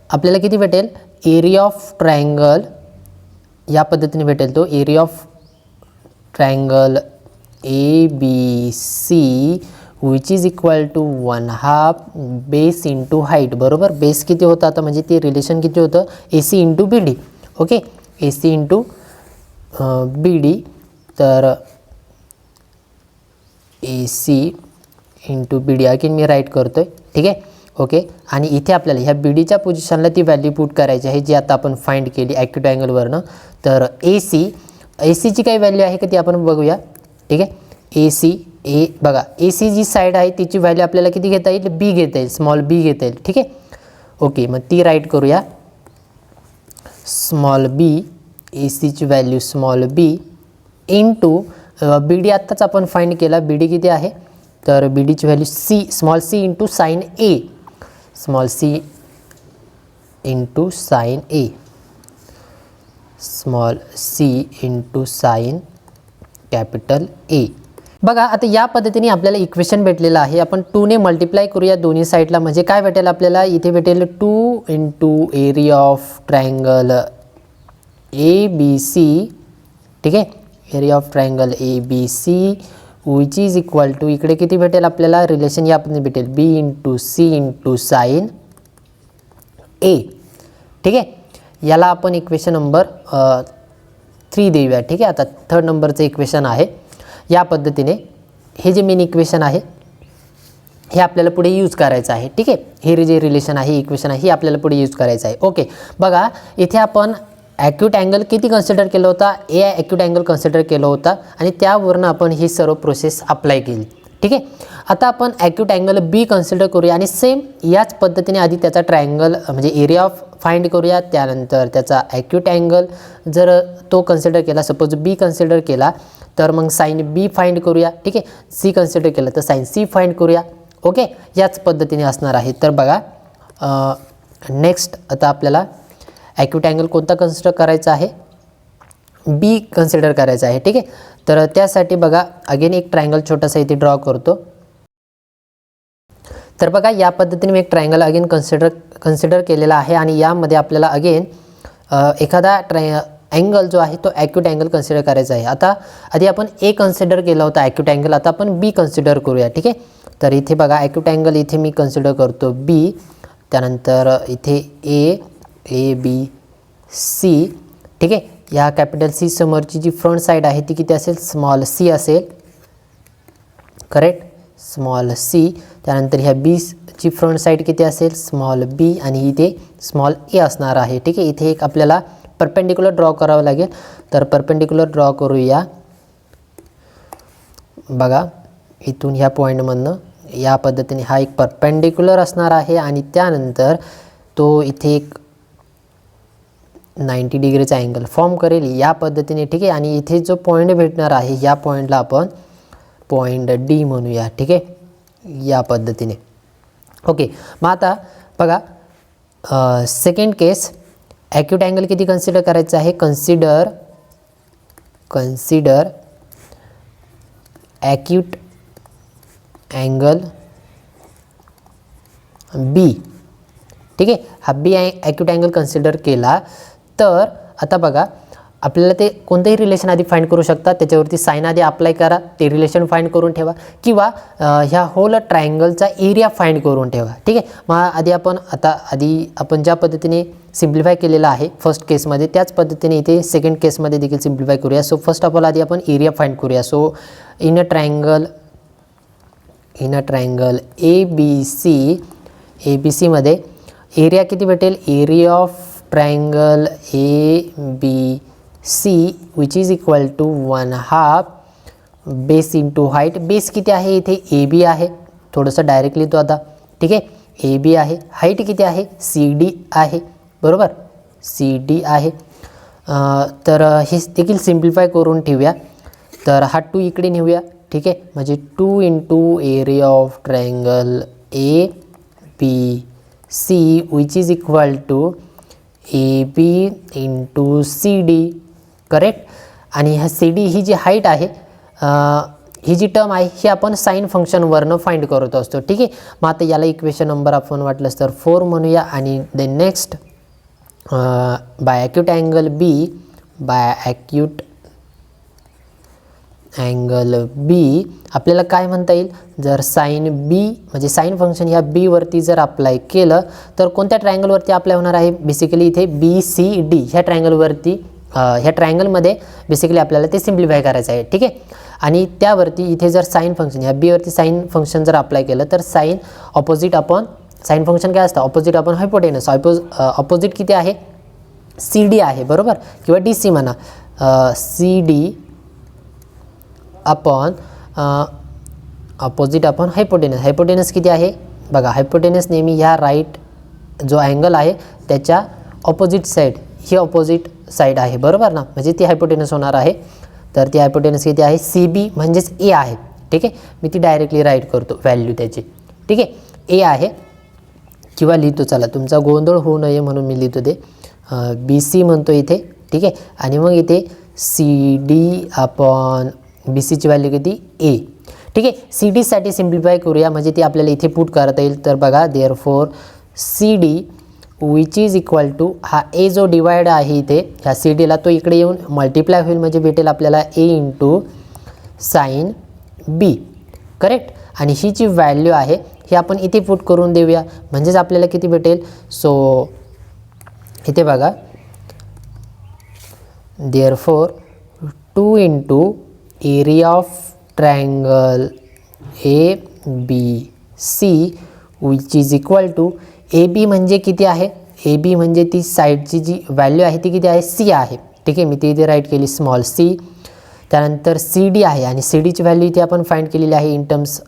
आपल्याला किती भेटेल, एरिया ऑफ ट्रायंगल या पद्धतीने भेटेल, तो area of triangle A B C which is equal to 1/2 base into height, बरोबर. बेस किती होतं आता, म्हणजे ते रिलेशन किती होतं, A C into B D. Okay, A C into B D, तर A C into B D again मी राईट करतो आहे, ठीक आहे. ओके, आणि इथे आपल्याला ह्या बी डीच्या पोझिशनला ती व्हॅल्यू पुट करायची आहे जी आता आपण फाइंड केली ॲक्यूट अँगलवरनं. तर ए सीची काही व्हॅल्यू आहे का ती आपण बघूया, ठीक आहे. ए बघा, ए सी जी साईड आहे तिची व्हॅल्यू आपल्याला किती घेता येईल, बी घेता येईल, स्मॉल बी घेता येईल, ठीक आहे. ओके, मग ती राईट करूया, स्मॉल बी, ए सीची value small B into B D आत्ताच आपण फाइंड केला, बी डी किती आहे, तर बी डीची value C, small C into sine A, small C into sine A, small C into sine capital A. बघा आता या पद्धतीने आपल्याला इक्वेशन भेटलेलं आहे, आपण 2 ने मल्टिप्लाय करूया दोन्ही साईडला, म्हणजे काय भेटेल आपल्याला, इथे भेटेल 2 into area of triangle A B C, ठीक आहे, area of triangle A B C which is equal to, इकडे किती भेटेल आपल्याला, रिलेशन या पद्धतीने भेटेल, B into C into sine A, ठीक आहे. याला आपण इक्वेशन नंबर 3 देऊया, ठीक आहे. आता थर्ड नंबरचं इक्वेशन आहे, या पद्धतीने हे जे मेन इक्वेशन आहे हे आपल्याला पुढे यूज करायचं आहे, ठीक आहे. हे जे रिलेशन आहे, इक्वेशन आहे, हे आपल्याला पुढे यूज करायचं आहे. ओके, बघा इथे आपण ॲक्यूट अँगल किती कन्सिडर केलं होता, ए ॲक्यूट अँगल कन्सिडर केलं होता आणि त्यावरून आपण ही सर्व प्रोसेस अप्लाय केली, ठीक आहे. आता आपण ॲक्यूट अँगल बी कन्सिडर करूया आणि सेम याच पद्धतीने आधी त्याचा ट्रायंगल म्हणजे एरिया ऑफ फाइंड करूया, त्यानंतर त्याचा ॲक्यूट अँगल जर तो कन्सिडर केला, सपोज बी कन्सिडर केला तर मग साइन बी फाइंड करूया, ठीक आहे. सी कन्सिडर केलं तर साइन सी फाइंड करूया. ओके, याच पद्धतीने असणार आहे. तर बघा नेक्स्ट आता आपल्याला ॲक्यूट अँगल कोणता कन्सिडर करायचा आहे, बी कन्सिडर करायचा आहे, ठीक आहे. तर त्यासाठी बघा अगेन एक ट्रायंगल छोटासा इथे ड्रॉ करतो. तर बघा या पद्धतीने मी एक ट्रायंगल अगेन कन्सिडर केलेला आहे आणि यामध्ये आपल्याला अगेन एखादा अँगल जो आहे तो ॲक्यूट अँगल कन्सिडर करायचा आहे. आता आधी आपण ए कन्सिडर केला होता ॲक्यूट अँगल, आता आपण बी कन्सिडर करूया, ठीक आहे. तर इथे बघा ॲक्यूट अँगल इथे मी कन्सिडर करतो बी, त्यानंतर इथे ए बी सी, ठीक आहे. या कॅपिटल सी समोरची जी फ्रंट साईड आहे ती किती असेल, स्मॉल सी असेल, करेक्ट, स्मॉल सी. त्यानंतर ह्या बीची फ्रंट साईड किती असेल, स्मॉल बी, आणि इथे स्मॉल ए असणार आहे, ठीक आहे. इथे एक आपल्याला परपेंडिक्युलर ड्रॉ करावं लागेल, तर परपेंडिक्युलर ड्रॉ करूया. बघा इथून ह्या पॉईंटमधनं या पद्धतीने हा एक परपेंडिक्युलर असणार आहे, आणि त्यानंतर तो इथे एक 90 डिग्रीचा अँगल फॉर्म करेल या पद्धतीने, ठीक आहे. आणि इथे जो पॉईंट भेटणार आहे या पॉईंटला आपण पॉईंट डी म्हणूया, ठीक आहे, या पद्धतीने. ओके, मग आता बघा सेकंड केस, ॲक्यूट अँगल किती कन्सिडर करायचं आहे, कन्सिडर ॲक्यूट अँगल बी, ठीक आहे. हा बी ॲक्यूट अँगल कन्सिडर केला तर आता बघा आपल्याला ते कोणतेही रिलेशन आधी फाइंड करू शकतात, त्याच्यावरती साइन आधी अप्लाय करा, ते रिलेशन फाइंड करून ठेवा, किंवा ह्या होल ट्रायंगलचा एरिया फाइंड करून ठेवा, ठीक आहे. मग आधी आपण ज्या पद्धतीने सिम्प्लिफाय केलेलं आहे फर्स्ट केसमध्ये त्याच पद्धतीने इथे सेकंड केसमध्ये देखील सिम्प्लिफाय करूया. सो फर्स्ट ऑफ ऑल आधी आपण एरिया फाइंड करूया. So in a triangle A B सीमध्ये एरिया किती भेटेल, area of triangle A B C which is equal to 1/2 base into height. Base किती आहे इथे, ए बी आहे, थोडंसं डायरेक्ट लिहितो आता, ठीक आहे. ए बी आहे, हाईट किती आहे, सी डी आहे, बरोबर, सी डी आहे. तर हे देखील सिम्प्लिफाय करून ठेवूया. तर हा 2 इकडे नेऊया, ठीक आहे. म्हणजे 2 into area of triangle A B C which is equal to A B into C D, correct. आणि ह्या सी डी ही जी हाईट आहे, ही जी टर्म आहे ही आपण साइन फंक्शनवरनं फाइंड करत असतो, ठीक आहे. मग आता याला इक्वेशन नंबर आपण वाटलंच तर 4 म्हणूया. आणि then next by acute angle B आपल्याला काय म्हणता येईल, जर साइन बी म्हणजे साइन फंक्शन ह्या बी वरती जर अप्लाय केलं तर कोणत्या ट्रायंगलवरती अप्लाय होणार आहे, बेसिकली इथे बी सी डी ह्या ट्रायंगलवरती, ह्या ट्रायंगलमध्ये बेसिकली आपल्याला ते सिम्प्लिफाय करायचं आहे, ठीक आहे. आणि त्यावरती इथे जर साइन फंक्शन ह्या बी वरती साइन फंक्शन जर अप्लाय केलं तर साइन फंक्शन काय असतं, ऑपोजिट अपॉन हायपोटेनस. ऑपोजिट किती आहे, सी डी आहे, बरोबर, किंवा डी सी म्हणा, C D upon opposite upon hypotenuse किती आहे बघा. हायपोटेनस नेहमी ह्या राईट जो अँगल आहे त्याच्या ऑपोजिट साईड, ही ऑपोजिट साईड आहे, बरोबर ना, म्हणजे ती हायपोटेनस होणार आहे. तर ती हायपोटेनस किती आहे, सी बी म्हणजेच ए आहे, ठीक आहे. मी ती डायरेक्टली राईट करतो व्हॅल्यू त्याची, ठीक आहे. ए आहे, किंवा लिहितो, चला तुमचा गोंधळ होऊ नये म्हणून मी लिहितो ते बी सी म्हणतो इथे, ठीक आहे. आणि मग इथे सी डी अपॉन बी सीची व्हॅल्यू किती, ए, ठीक आहे. सी डीसाठी सिम्प्लिफाय करूया म्हणजे ती आपल्याला इथे पुट करता येईल. तर बघा therefore C D which is equal to, हा ए जो डिवाइड आहे इथे ह्या सी डीला तो इकडे येऊन मल्टिप्लाय होईल म्हणजे भेटेल आपल्याला ए इंटू साइन बी, करेक्ट. आणि ही जी व्हॅल्यू आहे ही आपण इथे पुट करून देऊया म्हणजेच आपल्याला किती भेटेल. सो इथे बघा therefore 2 into area of triangle A B C which is equal to, A B म्हणजे किती आहे, ए बी म्हणजे ती साईडची जी व्हॅल्यू आहे ती किती आहे, सी आहे, ठीक आहे. मी ती इथे राईट केली स्मॉल सी. त्यानंतर सी डी आहे आणि सी डीची व्हॅल्यू इथे आपण फाइंड केलेली आहे इन टर्म्स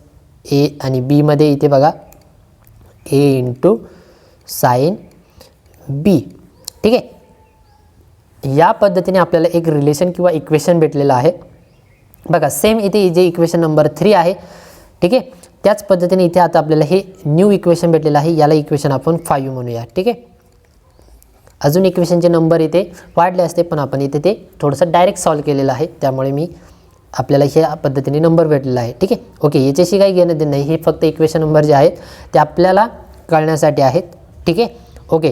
ए आणि बीमध्ये, इथे बघा ए इंटू साइन बी, ठीक आहे. या पद्धतीने आपल्याला एक रिलेशन किंवा इक्वेशन भेटलेलं आहे बघा. सेम इथे जे इक्वेशन नंबर 3 आहे, ठीक आहे, त्याच पद्धतीने इथे आता आपल्याला हे न्यू इक्वेशन भेटलेलं आहे, याला इक्वेशन आपण 5 म्हणूया, ठीक आहे. अजून इक्वेशनचे नंबर इथे वाढले असते पण आपण इथे ते थोडंसं डायरेक्ट सॉल्व केलेलं आहे त्यामुळे आपल्याला ह्या पद्धतीने नंबर भेटलेला आहे, ठीक आहे. ओके, याच्याशी काही घेणं देणं नाही, हे फक्त इक्वेशन नंबर जे आहेत ते आपल्याला कळण्यासाठी आहेत, ठीक आहे. ओके,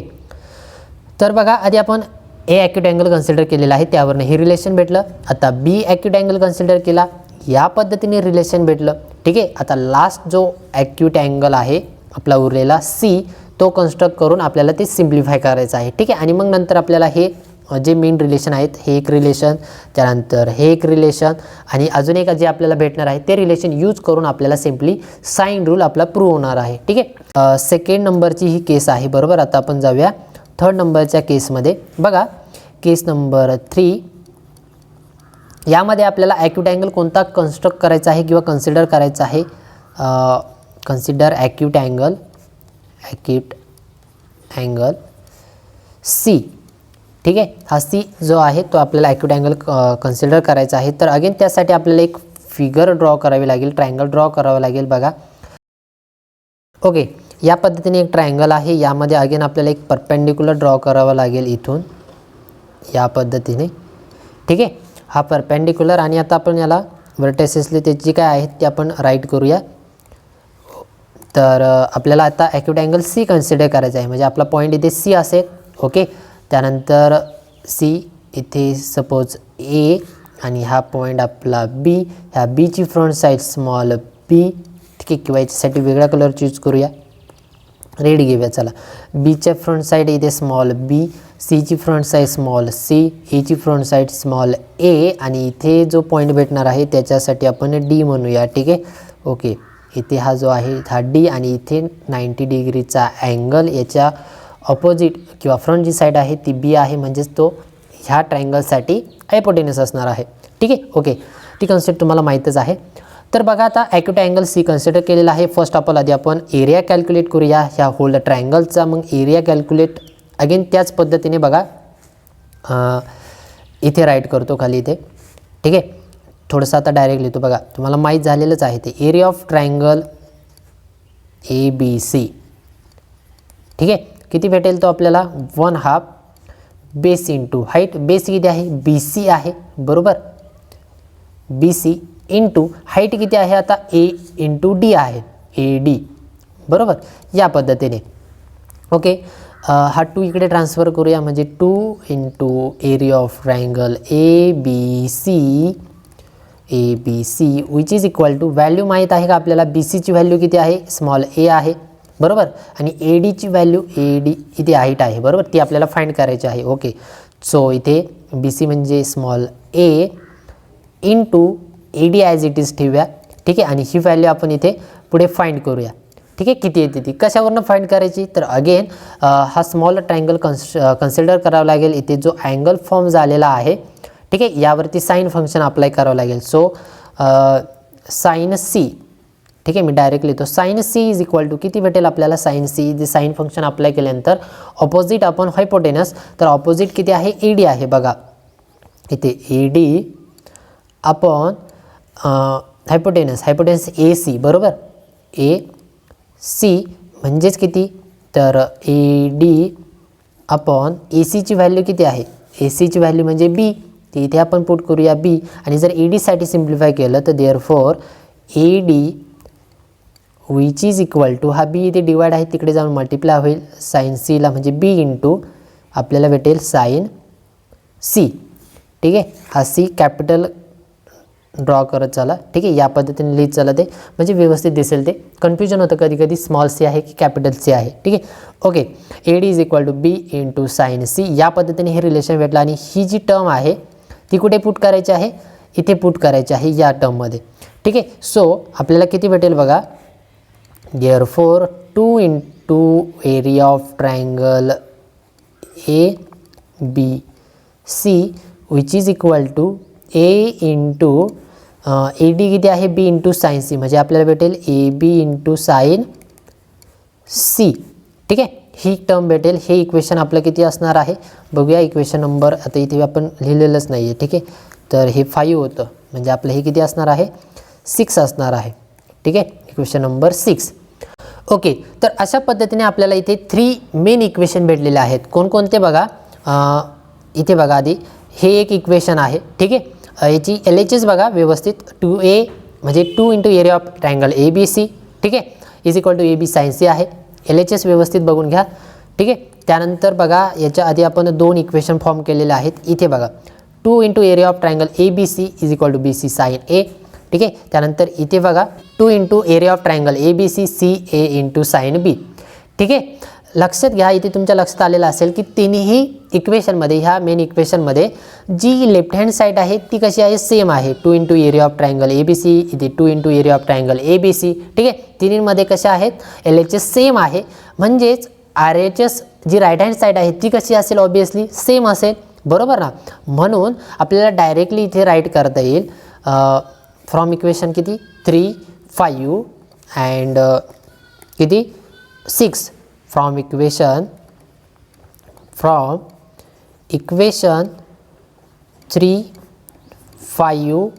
तर बघा आधी आपण ए ॲक्यूट अँगल कन्सिडर केलेला आहे त्यावरनं हे रिलेशन भेटलं. आता बी ॲक्यूट अँगल कन्सिडर केला, या पद्धतीने रिलेशन भेटलं, ठीक आहे. आता लास्ट जो ॲक्यूट अँगल आहे आपला उरलेला सी, तो कन्स्ट्रक्ट करून आपल्याला ते सिम्प्लिफाय करायचं आहे, ठीक आहे. आणि मग नंतर आपल्याला हे जे मेन रिलेशन आहेत हे एक रिलेशन, त्यानंतर हे एक रिलेशन आणि अजून एक जे आपल्याला भेटणार आहे ते रिलेशन यूज करून आपल्याला सिम्पली साइन रूल आपला प्रूव्ह होणार आहे. ठीक आहे, सेकंड नंबरची ही केस आहे. बरोबर, आता आपण जाऊया थर्ड नंबरच्या केसमध्ये. बघा केस नंबर 3, यामध्ये आपल्याला ॲक्यूट अँगल कोणता कन्स्ट्रक्ट करायचा आहे किंवा कन्सिडर करायचा आहे. Consider acute angle C. ठीक आहे, हा सी जो आहे तो आपल्याला ॲक्यूट अँगल कन्सिडर करायचा आहे. तर अगेन त्यासाठी आपल्याला एक फिगर ड्रॉ करावी लागेल, ट्रायंगल ड्रॉ करावं लागेल. बघा ओके, या पद्धतीने एक ट्रायंगल आहे, यामध्ये अगेन आपल्याला एक परपेंडिक्युलर ड्रॉ करावं लागेल इथून या पद्धतीने. ठीक आहे, हा परपेंडिक्युलर आणि आता आपण याला व्हर्टेसेसले त्याची काय आहेत ते आपण राईट करूया. तर आपल्याला आता ॲक्यूट अँगल सी कन्सिडर करायचा आहे, म्हणजे आपला पॉईंट इथे सी असेल. ओके, त्यानंतर सी इथे सपोज ए आणि हा पॉईंट आपला बी, ह्या बीची फ्रंट साईड स्मॉल बी. ठीक आहे, किंवा याच्यासाठी वेगळा कलर चूज करूया, रेड घेऊया. चला, बीच्या फ्रंट साईड इथे स्मॉल बी, सीची फ्रंट साईड स्मॉल सी, एची फ्रंट साईड स्मॉल ए आणि इथे जो पॉईंट भेटणार आहे त्याच्यासाठी आपण डी म्हणूया. ठीक आहे, ओके, इथे हा जो आहे हा डी आणि इथे 90 डिग्रीचा अँगल याच्या ऑपोजिट किंवा फ्रंट जी साईड आहे ती बी आहे, म्हणजेच तो ह्या ट्रायंगलसाठी हायपोटेनस असणार आहे. ठीक आहे, ओके, ती कन्सेप्ट तुम्हाला माहीतच आहे. तर बघा आता ॲक्यूट अँगल सी कन्सिडर केलेला आहे. फर्स्ट ऑफ ऑल आधी आपण एरिया कॅल्क्युलेट करूया ह्या होल ट्रायंगलचा. मग एरिया कॅल्क्युलेट अगेन त्याच पद्धतीने बघा इथे राईट करतो खाली इथे. ठीक आहे, थोडंसं आता डायरेक्ट लिहितो. बघा तुम्हाला माहीत झालेलंच आहे ते area of triangle A B C. ठीक आहे, किती भेटेल तो आपल्याला 1/2 बेस इंटू हाईट. बेस किती आहे बी सी आहे, बरोबर, बी सी इंटू हाईट किती आहे आता ए इंटू डी आहे, ए डी, बरोबर, या पद्धतीने. ओके, हा 2 इकडे ट्रान्सफर करूया, म्हणजे 2 into area of triangle A B C which is equal to, value माहीत आहे का आपल्याला, बी सीची व्हॅल्यू किती आहे स्मॉल ए आहे, बरोबर, आणि ए डीची व्हॅल्यू ए डी इथे हाईट आहे, बरोबर, ती आपल्याला फाइंड करायची आहे. ओके, सो इथे बी सी म्हणजे small A into A D as it is ठेवूया. ठीक आहे, आणि ही व्हॅल्यू आपण इथे पुढे फाइंड करूया. ठीक आहे, किती येते ती कशावरनं फाइंड करायची, तर अगेन हा स्मॉल ट्रायंगल कन्सिडर करावं लागेल. इथे जो अँगल फॉर्म झालेला आहे, ठीक आहे, यावरती साइन फंक्शन अप्लाय करावं लागेल. So sine C. ठीक आहे, मी डायरेक्ट लिहितो sine C is equal to किती भेटेल आपल्याला, साइन सी जे साइन फंक्शन अप्लाय केल्यानंतर ऑपोजिट आपण हायपोटेनस, तर ऑपोजिट किती आहे ए डी आहे. बघा इथे ए डी आपण हायपोटेनस ए सी, बरोबर, ए सी म्हणजेच किती, तर ए डी अपॉन ए सीची व्हॅल्यू किती आहे, ए सीची व्हॅल्यू म्हणजे बी, ती इथे आपण पुट करूया बी. आणि जर ए डीसाठी सिम्प्लिफाय केलं तर therefore A D which is equal to, हा बी इथे डिवाइड आहे तिकडे जाऊन मल्टिप्लाय होईल साइन सीला, म्हणजे बी इंटू आपल्याला भेटेल साइन सी. ठीक आहे, हा सी कॅपिटल ड्रॉ करत चला. ठीक आहे, या पद्धतीने लिहित चला, ते म्हणजे व्यवस्थित दिसेल. ते कन्फ्युजन होतं कधी कधी स्मॉल सी आहे की कॅपिटल सी आहे. ठीक आहे, okay, A D is equal to B into sine C. या पद्धतीने हे रिलेशन भेटलं आणि ही जी टर्म आहे ती कुठे पुट करायची आहे, इथे पुट करायची आहे या टर्ममध्ये. ठीक आहे, सो आपल्याला किती भेटेल बघा, therefore 2 into area of triangle A B C which is equal to A into A D किती आहे बी इंटू साइन सी, म्हणजे आपल्याला भेटेल A B into sine C. ठीक आहे, ही टर्म भेटेल. हे इक्वेशन आपलं किती असणार आहे बघूया. इक्वेशन नंबर आता इथे आपण लिहिलेलंच नाही आहे. ठीक आहे, तर हे 5 होतं, म्हणजे आपलं हे किती असणार आहे 6 असणार आहे. ठीक आहे, इक्वेशन नंबर 6. ओके, तर अशा पद्धतीने आपल्याला इथे 3 मेन इक्वेशन भेटलेले आहेत. कोणकोणते बघा, इथे बघा आधी हे एक इक्वेशन आहे. ठीक आहे, याची एल एच एस बघा व्यवस्थित, 2a म्हणजे 2 into area of triangle A B C. ठीक आहे, is equal to A B sine C आहे. एल एच एस व्यवस्थित बघून घ्या. ठीक आहे, त्यानंतर बघा याच्या आधी आपण 2 इक्वेशन फॉर्म केलेले आहेत. इथे बघा 2 into area of triangle A B C is equal to B C sine A. ठीक आहे, त्यानंतर इथे बघा 2 into area of triangle A B C C A into sine B. ठीक आहे, लक्षात घ्या, इथे तुमच्या लक्षात आलेलं असेल की तिन्ही इक्वेशनमध्ये, ह्या मेन इक्वेशनमध्ये जी लेफ्ट हँड साईड आहे ती कशी आहे, सेम आहे. 2 into area of triangle ABC, इथे 2 into area of triangle ABC. ठीक आहे, तिन्हीमध्ये कशा आहेत, LHS सेम आहे. म्हणजेच RHS जी राईट हँड साईड आहे ती कशी असेल, ऑब्वियसली सेम असेल, बरोबर ना. म्हणून आपल्याला डायरेक्टली इथे राईट करता येईल फ्रॉम इक्वेशन किती 3, 5 अँड किती 6. From equation 3, 5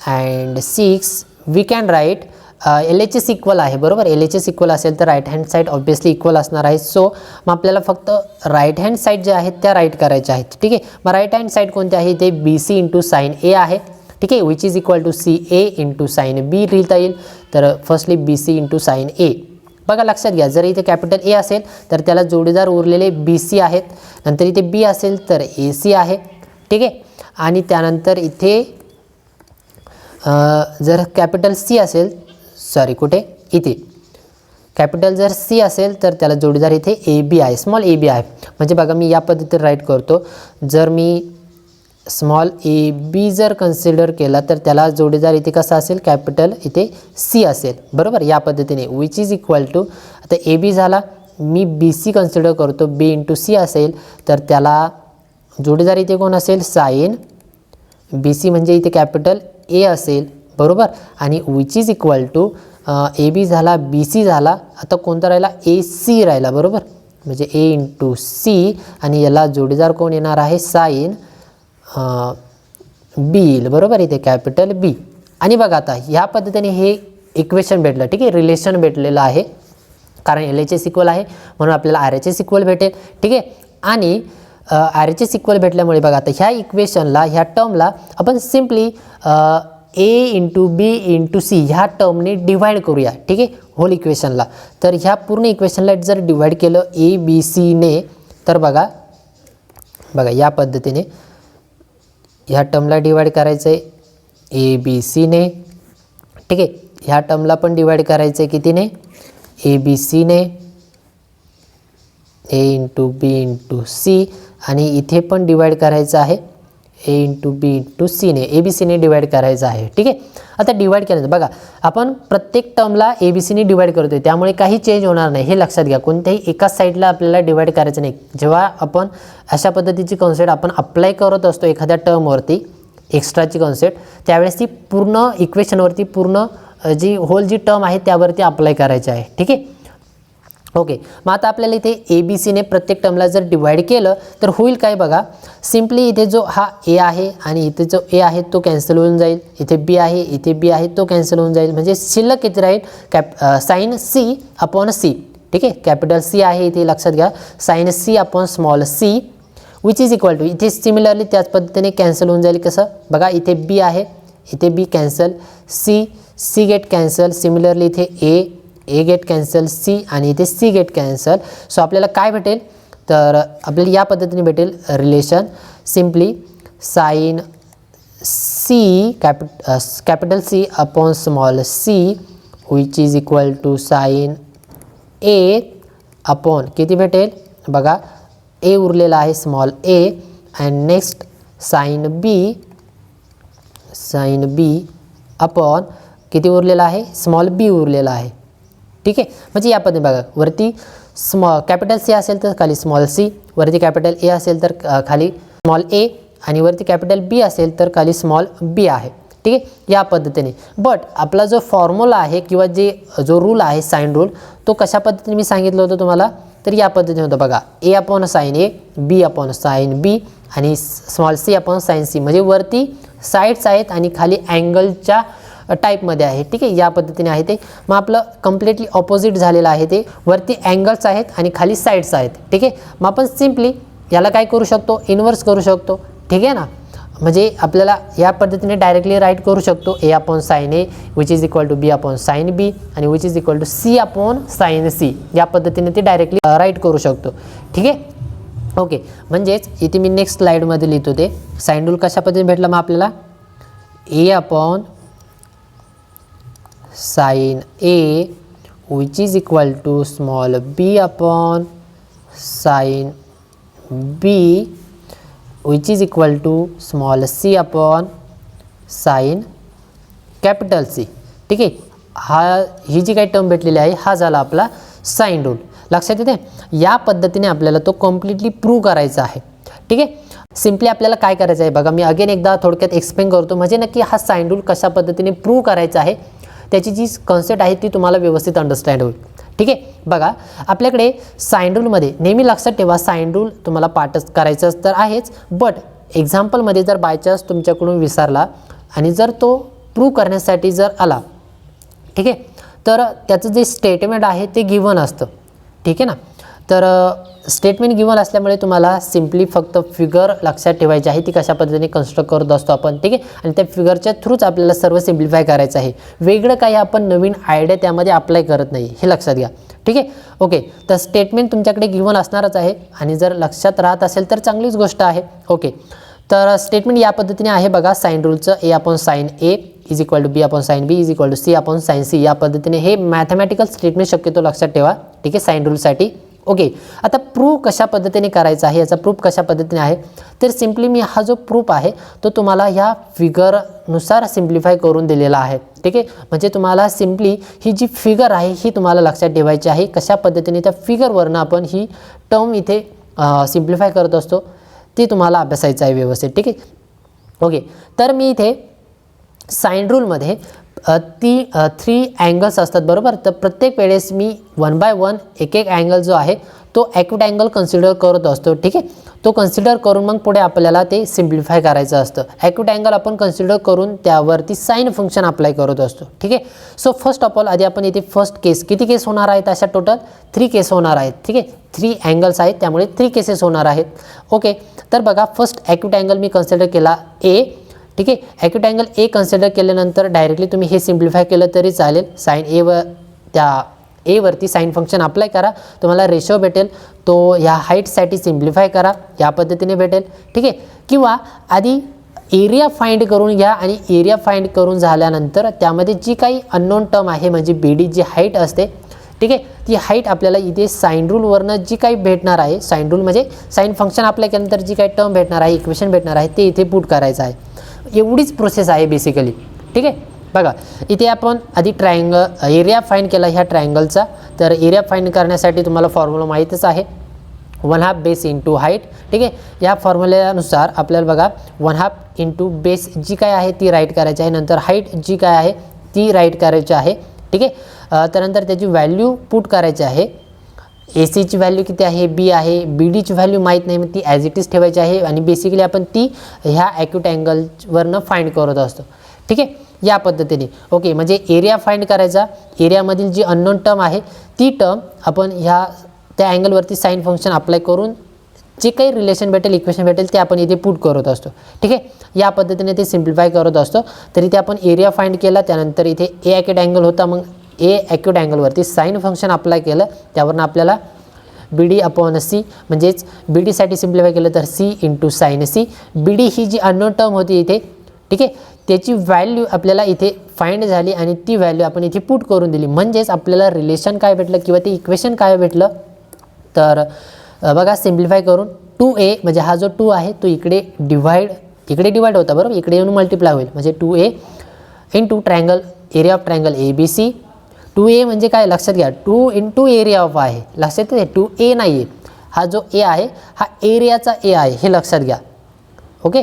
and 6 we can write LHS equal आहे, बरोबर. LHS इक्वल असेल तर right hand side obviously equal असणार आहे. सो मग आपल्याला फक्त राईट हँड साईड जे आहेत त्या राईट करायच्या आहेत. ठीक आहे, मग राईट हँड साईड कोणते आहे, ते BC इंटू साईन A आहे. ठीक आहे, which is equal to CA into sine B लिहिता येईल. तर firstly BC into sine A. बघा लक्षात घ्या, जर इथे कॅपिटल A असेल तर त्याला जोडीदार उरलेले BC आहेत. नंतर इथे B असेल तर AC आहे. ठीक आहे, आणि त्यानंतर इथे जर कॅपिटल C असेल, सॉरी कुठे, इथे कॅपिटल जर C असेल तर त्याला जोडीदार इथे AB आहे, स्मॉल AB आहे. म्हणजे बघा मी या पद्धतीने राईट करतो. जर मी स्मॉल AB जर कन्सिडर केला तर त्याला जोडीदार इथे कसा असेल, कॅपिटल इथे C असेल, बरोबर. या पद्धतीने विच इज इक्वल टू, आता AB झाला, मी BC कन्सिडर करतो, B इंटू C असेल तर त्याला जोडीदार इथे कोण असेल, साईन BC म्हणजे इथे कॅपिटल A असेल, बरोबर. आणि which is equal to AB झाला, BC झाला, आता कोणता राहिला, AC राहिला, बरोबर. म्हणजे A इंटू C आणि याला जोडीदार कोण येणार आहे, साईन B येईल, बरोबर. इथे कॅपिटल B. आणि बघा आता ह्या पद्धतीने हे इक्वेशन भेटलं. ठीक आहे, रिलेशन भेटलेलं आहे, कारण LHS इक्वल आहे म्हणून आपल्याला RHS इक्वल भेटेल. ठीक आहे, आणि RHS इक्वल भेटल्यामुळे बघा आता ह्या इक्वेशनला, ह्या टर्मला आपण simply A into B into C ह्या टर्मने डिवाइड करूया. ठीक आहे, होल इक्वेशनला. तर ह्या पूर्ण इक्वेशनला जर डिवाइड केलं ABCने तर बघा या पद्धतीने ह्या टर्मला डिवाइड करायचं आहे ABCने. ठीक आहे, ह्या टर्मला पण डिवाइड करायचं आहे कितीने, ABCने, A into B into C, आणि इथे पण डिवाइड करायचं आहे A इंटू B इंटू Cने, ABCने डिवाइड करायचं आहे. ठीक आहे, आता डिवाइड केलं बघा आपण प्रत्येक टर्मला ABCने डिवाइड करतोय, त्यामुळे काही चेंज होणार नाही, हे लक्षात घ्या. कोणत्याही एकाच साईडला आपल्याला डिवाइड करायचं नाही. जेव्हा आपण अशा पद्धतीची कॉन्सेप्ट आपण अप्लाय करत असतो एखाद्या टर्मवरती, एक्स्ट्राची कॉन्सेप्ट, त्यावेळेस ती पूर्ण इक्वेशनवरती, पूर्ण जी होल जी टर्म आहे त्यावरती अप्लाय करायची आहे. ठीक आहे, ओके. मग आता आपल्याला इथे ABCने प्रत्येक टर्मला जर डिवाइड केलं तर होईल काय बघा, सिम्पली इथे जो हा A आहे आणि इथे जो A आहे तो कॅन्सल होऊन जाईल, इथे B आहे, इथे B आहे, तो कॅन्सल होऊन जाईल. म्हणजे शिल्लक किती राहील, साईन C अपॉन C. ठीक आहे, कॅपिटल C आहे इथे, लक्षात घ्या, sine C upon small c which is equal to, इथे सिमिलरली त्याच पद्धतीने कॅन्सल होऊन जाईल. कसं बघा, इथे B आहे, इथे B cancel, C get cancel, similarly इथे A गेट कॅन्सल, C आणि इथे C गेट कॅन्सल. सो आपल्याला काय भेटेल, तर आपल्याला या पद्धतीने भेटेल relation, simply sine C capital C upon small c which is equal to sine A upon किती भेटेल बघा, A उरलेला आहे small a, and next sine B upon किती उरलेला आहे, स्मॉल b उरलेला आहे. ठीक आहे, म्हणजे या पद्धतीने बघा, वरती कॅपिटल C असेल तर खाली स्मॉल c, वरती कॅपिटल A असेल तर खाली स्मॉल a, आणि वरती कॅपिटल B असेल तर खाली स्मॉल b आहे. ठीक आहे, या पद्धतीने. बट आपला जो फॉर्म्युला आहे किंवा जो रूल आहे साइन रूल, तो कशा पद्धतीने मी सांगितलं होतं तुम्हाला, तर या पद्धतीने होतं बघा, A upon sine A, B upon sine B आणि small c upon sine C. म्हणजे वरती साईड्स आहेत आणि खाली अँगलच्या टाईपमध्ये आहे. ठीक आहे, या पद्धतीने आहे ते. मग आपलं कम्प्लिटली ऑपोजिट झालेलं आहे, ते वरती अँगल्स आहेत आणि खाली साईड्स आहेत. ठीक आहे, मग आपण सिम्पली याला काय करू शकतो, इन्व्हर्स करू शकतो. ठीक आहे ना, म्हणजे आपल्याला या पद्धतीने डायरेक्टली राईट करू शकतो, A upon sine A which is equal to B upon sine B आणि which is equal to C upon sine C. या पद्धतीने ते डायरेक्टली राईट करू शकतो. ठीक आहे, ओके. म्हणजेच इथे मी नेक्स्ट स्लाईडमध्ये लिहितो ते साइन रूल कशा पद्धतीने भेटला, मग आपल्याला A upon sine A which is equal to small b upon sine B which is equal to small C upon sine capital C. ठीक आहे, ही जी काही टर्म भेटलेली आहे हा झाला आपला साइन रूल. लक्षात येते. या पद्धतीने आपल्याला तो कम्प्लिटली प्रूव्ह करायचा आहे. ठीक आहे, सिम्पली आपल्याला काय करायचं आहे बघा, मी अगेन एकदा थोडक्यात एक्सप्लेन करतो म्हणजे नक्की हा साइन रूल कशा पद्धतीने प्रूव्ह करायचा आहे त्याची जी कॉन्सेप्ट आहे ती तुम्हाला व्यवस्थित अंडरस्टँड होईल. ठीक आहे, बघा आपल्याकडे साइन रूलमध्ये नेहमी लक्षात ठेवा, साइन रूल तुम्हाला पाठच करायचं तर आहेच, बट एक्झाम्पलमध्ये जर बाय चान्स तुमच्याकडून विसरला आणि जर तो प्रूव्ह करण्यासाठी जर आला, ठीक आहे, तर त्याचं जे स्टेटमेंट आहे ते गिवन असतं. ठीक आहे ना, तर स्टेटमेंट गिवन असल्यामुळे तुम्हाला सिम्पली फक्त फिगर लक्षात ठेवायची आहे, ती कशा पद्धतीने कन्स्ट्रक्ट करत असतो आपण. ठीक आहे, आणि त्या फिगरच्या थ्रूच आपल्याला सर्व सिम्प्लिफाय करायचं आहे. वेगळं काही आपण नवीन आयडिया त्यामध्ये अप्लाय करत नाही, हे लक्षात घ्या. ठीक आहे, ओके. तर स्टेटमेंट तुमच्याकडे गिवन असणारच आहे आणि जर लक्षात राहत असेल तर चांगलीच गोष्ट आहे. ओके, तर स्टेटमेंट या पद्धतीने आहे बघा, साइन रूलचं A upon sine A is equal to B upon sine B is equal to C upon sine C. या पद्धतीने हे मॅथमॅटिकल स्टेटमेंट शक्यतो लक्षात ठेवा. ठीक आहे, साइन रूलसाठी. ओके, आता प्रूफ कशा पद्धतीने करायचा आहे, याचा प्रूफ कशा पद्धतीने आहे, तर सिम्पली मी हा जो प्रूफ आहे तो तुम्हाला ह्या फिगरनुसार सिम्प्लिफाय करून दिलेला आहे. ठीक आहे, म्हणजे तुम्हाला सिम्पली ही जी फिगर आहे ही तुम्हाला लक्षात ठेवायची आहे. कशा पद्धतीने त्या फिगरवरनं आपण ही टर्म इथे सिम्प्लिफाय करत असतो ते तुम्हाला अभ्यासायचं आहे व्यवस्थित. ठीक आहे, ओके. तर मी इथे साइन रूलमध्ये ती 3 अँगल्स असतात बरोबर. तर प्रत्येक वेळेस मी 1 बाय 1 एक अँगल जो आहे तो ॲक्यूट अँगल कन्सिडर करत असतो. ठीक आहे, तो कन्सिडर करून मग पुढे आपल्याला ते सिम्प्लिफाय करायचं असतं. ॲक्यूट अँगल आपण कन्सिडर करून त्यावरती साइन फंक्शन अप्लाय करत असतो. ठीक आहे, सो फर्स्ट ऑफ ऑल आधी आपण इथे फर्स्ट केस, किती केस होणार आहेत अशा टोटल 3 केस होणार आहेत. ठीक आहे, 3 अँगल्स आहेत त्यामुळे 3 केसेस होणार आहेत. ओके, तर बघा फर्स्ट ॲक्यूट अँगल मी कन्सिडर केला ए. ठीक आहे, ॲक्यूट अँगल ए कन्सिडर केल्यानंतर डायरेक्टली तुम्ही हे सिम्प्लिफाय केलं तरी चालेल. साइन ए व त्या एवरती साइन फंक्शन अप्लाय करा, तुम्हाला रेशो भेटेल, तो ह्या हाईटसाठी सिम्प्लिफाय करा, या पद्धतीने भेटेल. ठीक आहे, किंवा आधी एरिया फाइंड करून घ्या आणि एरिया फाइंड करून झाल्यानंतर त्यामध्ये जी काही अननोन टर्म आहे म्हणजे बी डी जी हाईट असते, ठीक आहे, ती हाईट आपल्याला इथे साइन रूलवरनं जी काही भेटणार आहे, साइन रूल म्हणजे साइन फंक्शन अप्लाय केल्यानंतर जी काही टर्म भेटणार आहे, इक्वेशन भेटणार आहे ते इथे पुट करायचं आहे. एवढीच प्रोसेस आहे बेसिकली. ठीक आहे, बघा इथे आपण आधी ट्रायंगल एरिया फाइंड केला ह्या ट्रायंगलचा. तर एरिया फाइंड करण्यासाठी तुम्हाला फॉर्म्युला माहीतच आहे, 1/2 बेस इंटू हाईट. ठीक आहे, या फॉर्म्युल्यानुसार आपल्याला बघा 1/2 इंटू बेस जी काय आहे ती राईट करायची आहे, नंतर हाईट जी काय आहे ती राईट करायची आहे. ठीक आहे, त्यानंतर त्याची व्हॅल्यू पुट करायची आहे. ए सीची व्हॅल्यू किती आहे, बी आहे, बी डीची व्हॅल्यू माहीत नाही मग ती ॲज इट इज ठेवायची आहे आणि बेसिकली आपण ती ह्या ॲक्यूट अँगलवरनं फाइंड करत असतो. ठीक आहे, या पद्धतीने. ओके, म्हणजे एरिया फाइंड करायचा, एरियामधील जी अननोन टर्म आहे ती टर्म आपण ह्या त्या अँगलवरती साइन फंक्शन अप्लाय करून जे काही रिलेशन भेटेल, इक्वेशन भेटेल ते आपण इथे पुट करत असतो. ठीक आहे, या पद्धतीने ते सिम्प्लिफाय करत असतो. तर इथे आपण एरिया फाइंड केला, त्यानंतर इथे ए ॲक्यूट अँगल होता, मग ए ॲक्यूट अँगलवरती साइन फंक्शन अप्लाय केलं, त्यावरून आपल्याला बी डी अपॉन सी म्हणजेच बी डीसाठी सिम्प्लिफाय केलं तर सी इंटू साइन सी. बी डी ही जी अननोन टर्म होती इथे, ठीक आहे, त्याची व्हॅल्यू आपल्याला इथे फाइंड झाली आणि ती व्हॅल्यू आपण इथे पुट करून दिली. म्हणजेच आपल्याला रिलेशन काय भेटलं किंवा ते इक्वेशन काय भेटलं, तर बघा सिम्प्लिफाय करून 2a म्हणजे हा जो 2 आहे तो इकडे डिवाइड होता बरोबर, इकडे येऊन मल्टिप्लाय होईल म्हणजे 2a into triangle area of triangle A B C. 2a म्हणजे काय लक्षात घ्या, 2 इंटू एरिया ऑफ आहे, लक्षात येते. 2a नाही आहे, हा जो ए आहे हा एरियाचा ए आहे, हे लक्षात घ्या. Okay,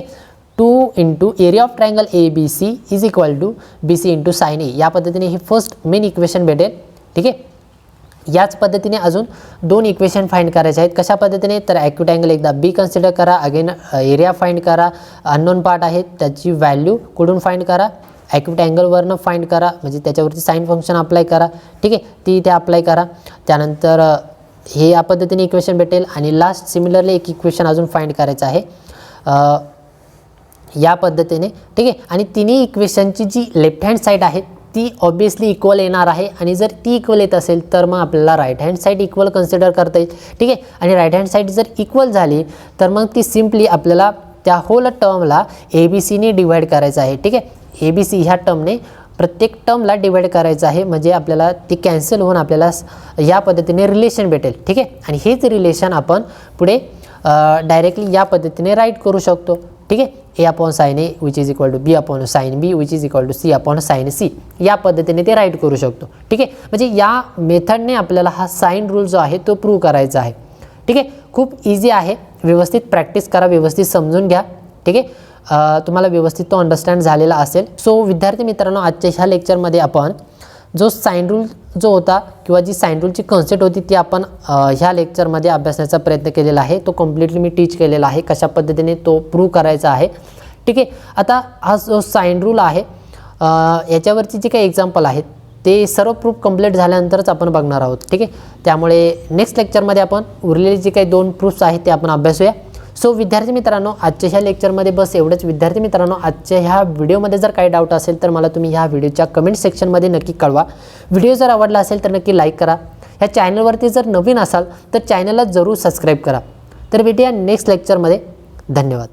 2 into area of triangle A B C is equal to B C into sine A. या पद्धतीने ही फर्स्ट मेन इक्वेशन भेटेल. ठीक आहे, याच पद्धतीने अजून 2 इक्वेशन फाइंड करायचे आहेत. कशा पद्धतीने, तर ॲक्यूट अँगल एकदा बी कन्सिडर करा, अगेन एरिया फाइंड करा, अननोन पार्ट आहे त्याची व्हॅल्यू कुठून फाइंड करा, ॲक्यूट अँगलवरनं फाइंड करा म्हणजे त्याच्यावरती साइन फंक्शन अप्लाय करा. ठीक आहे, ती इथे अप्लाय करा, त्यानंतर हे या पद्धतीने इक्वेशन भेटेल आणि लास्ट सिमिलरली एक इक्वेशन अजून फाइंड करायचं आहे या पद्धतीने. ठीक आहे, आणि तिन्ही इक्वेशनची जी लेफ्ट हँड साईड आहे ती ऑब्वियसली इक्वल येणार आहे आणि जर ती इक्वल येत असेल तर मग आपल्याला right hand side equal consider करता येईल. ठीक आहे, आणि राईट हँड साईड जर इक्वल झाली तर मग ती सिम्पली आपल्याला त्या होल टर्मला ए बी सीने डिवाइड करायचं आहे. ठीक आहे, ए बी सी ह्या टर्मने प्रत्येक टर्मला डिवाइड करायचं आहे, म्हणजे आपल्याला ती कॅन्सल होऊन आपल्याला या पद्धतीने रिलेशन भेटेल. ठीक आहे, आणि हेच रिलेशन आपण पुढे डायरेक्टली या पद्धतीने राईट करू शकतो. ठीक आहे, A upon sine A which is equal to B upon sine B which is equal to C upon sine C, या पद्धतीने ते राईट करू शकतो. ठीक आहे, म्हणजे या मेथडने आपल्याला हा साइन रूल जो आहे तो प्रूव्ह करायचा आहे. ठीक आहे, खूप इझी आहे. व्यवस्थित प्रॅक्टिस करा, व्यवस्थित समजून घ्या. ठीक आहे, तुम्हाला व्यवस्थित तो अंडरस्टँड झालेला असेल. सो विद्यार्थी मित्रांनो, आजच्या ह्या लेक्चरमध्ये आपण जो साइन रूल जो होता किंवा जी साइन रूलची कन्सेप्ट होती ती आपण ह्या लेक्चरमध्ये अभ्यासण्याचा प्रयत्न केलेला आहे. तो कम्प्लिटली मी टीच केलेला आहे, कशा पद्धतीने तो प्रूव्ह करायचा आहे. ठीक आहे, आता हा जो साइन रूल आहे याच्यावरची जी काही एक्झाम्पल आहेत ते सर्व प्रूफ कंप्लीट झाल्यानंतरच आपण बघणार आहोत. ठीक आहे, त्यामुळे नेक्स्ट लेक्चरमध्ये आपण उरलेले जे काही 2 प्रूफ्स आहेत ते आपण अभ्यासूया. सो विद्यार्थी मित्रांनो, आजच्या ह्या लेक्चरमध्ये बस एवढंच. विद्यार्थी मित्रांनो, आजच्या ह्या व्हिडिओमध्ये जर काही डाऊट असेल तर मला तुम्ही ह्या व्हिडिओच्या कमेंट सेक्शनमध्ये नक्की कळवा. व्हिडिओ जर आवडला असेल तर नक्की लाईक करा. ह्या चॅनलवरती जर नवीन असाल तर चॅनलला जरूर सबस्क्राईब करा. तर भेटूया नेक्स्ट लेक्चरमध्ये. धन्यवाद.